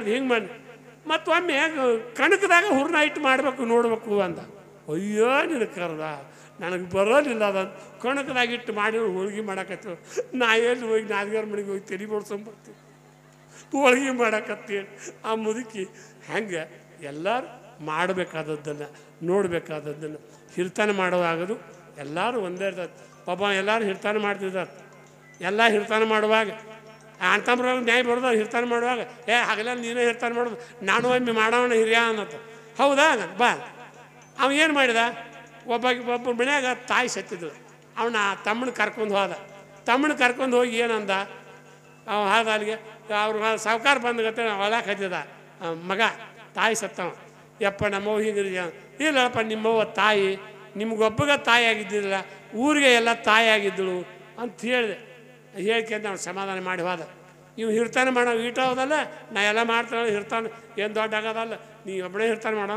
ಹಿಂಗೆ ಮಾಡಿದೆ ಮತ್ತು ಒಮ್ಮೆ ಕಣಕದಾಗ ಹೂರ್ಣ ಇಟ್ಟು ಮಾಡಬೇಕು ನೋಡ್ಬೇಕು ಅಂದ ಅಯ್ಯೋ ನಿನಗೆ ಕರ್ದ ನನಗೆ ಬರೋದಿಲ್ಲ ಅದಂತ ಕಣಕದಾಗಿಟ್ಟು ಮಾಡಿ ಹೋಳ್ಗೆ ಮಾಡಕತ್ತೀವಿ ನಾ ಎಲ್ಲಿ ಹೋಗಿ ನಾದಿಗಾರ ಮನೆಗೆ ಹೋಗಿ ತಲೆ ಬೋಡ್ಸೊಂಬರ್ತೀವಿ ಹೋಳ್ಗೆ ಮಾಡಕತ್ತೀವಿ ಆ ಮುದುಕಿ ಹೆಂಗೆ ಎಲ್ಲರೂ ಮಾಡಬೇಕಾದದ್ದನ್ನು ನೋಡಬೇಕಾದದ್ದನ್ನು ಹಿರ್ತಾನ ಮಾಡೋದಾಗೋದು ಎಲ್ಲರೂ ಒಂದೇ ಇರ್ತದೆ ಪಾಪ ಎಲ್ಲರೂ ಹಿರ್ತಾನ ಮಾಡ್ತಿದ್ದಾರೆ ಎಲ್ಲ ಹಿರ್ತಾನ ಮಾಡುವಾಗ ಅಂತಂಬ್ರಾಗ ನ್ಯಾಯ ಬರೋದು ಹಿರ್ತಾನ ಮಾಡುವಾಗ ಹಗಲೆಲ್ಲ ನೀನೇ ಹಿರ್ತಾನ ಮಾಡೋದು ನಾನು ಒಮ್ಮೆ ಮಾಡೋಣ ಹಿರಿಯ ಅನ್ನತ್ತ ಹೌದಾ ಬಾ ಅವ ಏನು ಮಾಡಿದ ಒಬ್ಬ ಮನ್ಯಾಗ ತಾಯಿ ಸತ್ತಿದ್ರು ಅವನ ತಮ್ಮನ ಕರ್ಕೊಂಡು ಹೋಗಿ ಏನಂದ ಅವ ಹಾದ ಅಲ್ಲಿಗೆ ಅವ್ರು ಸಾವುಕಾರ ಬಂದಗತ್ತೆ ಹೊಲಕ್ಕೆ ಹತ್ತಿದ ಮಗ ತಾಯಿ ಸತ್ತವ ಯಪ್ಪ ನಮ್ಮವ್ವ ಹಿಂಗೆ ಇಲ್ಲಪ್ಪ ನಿಮ್ಮವ್ವ ತಾಯಿ ನಿಮ್ಗೊಬ್ಬಗ ತಾಯಿ ಆಗಿದ್ದಿಲ್ಲ ಊರಿಗೆ ಎಲ್ಲ ತಾಯಿ ಆಗಿದ್ದಳು ಅಂತ ಹೇಳಿದೆ. ಹೇಳ್ಕೊಂಡು ಅವ್ನು ಸಮಾಧಾನ ಮಾಡಿ ಹೋದ. ನೀವು ಹಿರ್ತಾನೆ ಮಾಡೋ ಈಟ ಹೋದಲ್ಲ, ನಾ ಎಲ್ಲ ಮಾಡ್ತಾಳೆ ಹಿರ್ತಾನೆ ಏನು ದೊಡ್ಡ ಆಗೋದಲ್ಲ, ನೀ ಒಬ್ಬನೇ ಹಿರ್ತಾನೆ ಮಾಡೋ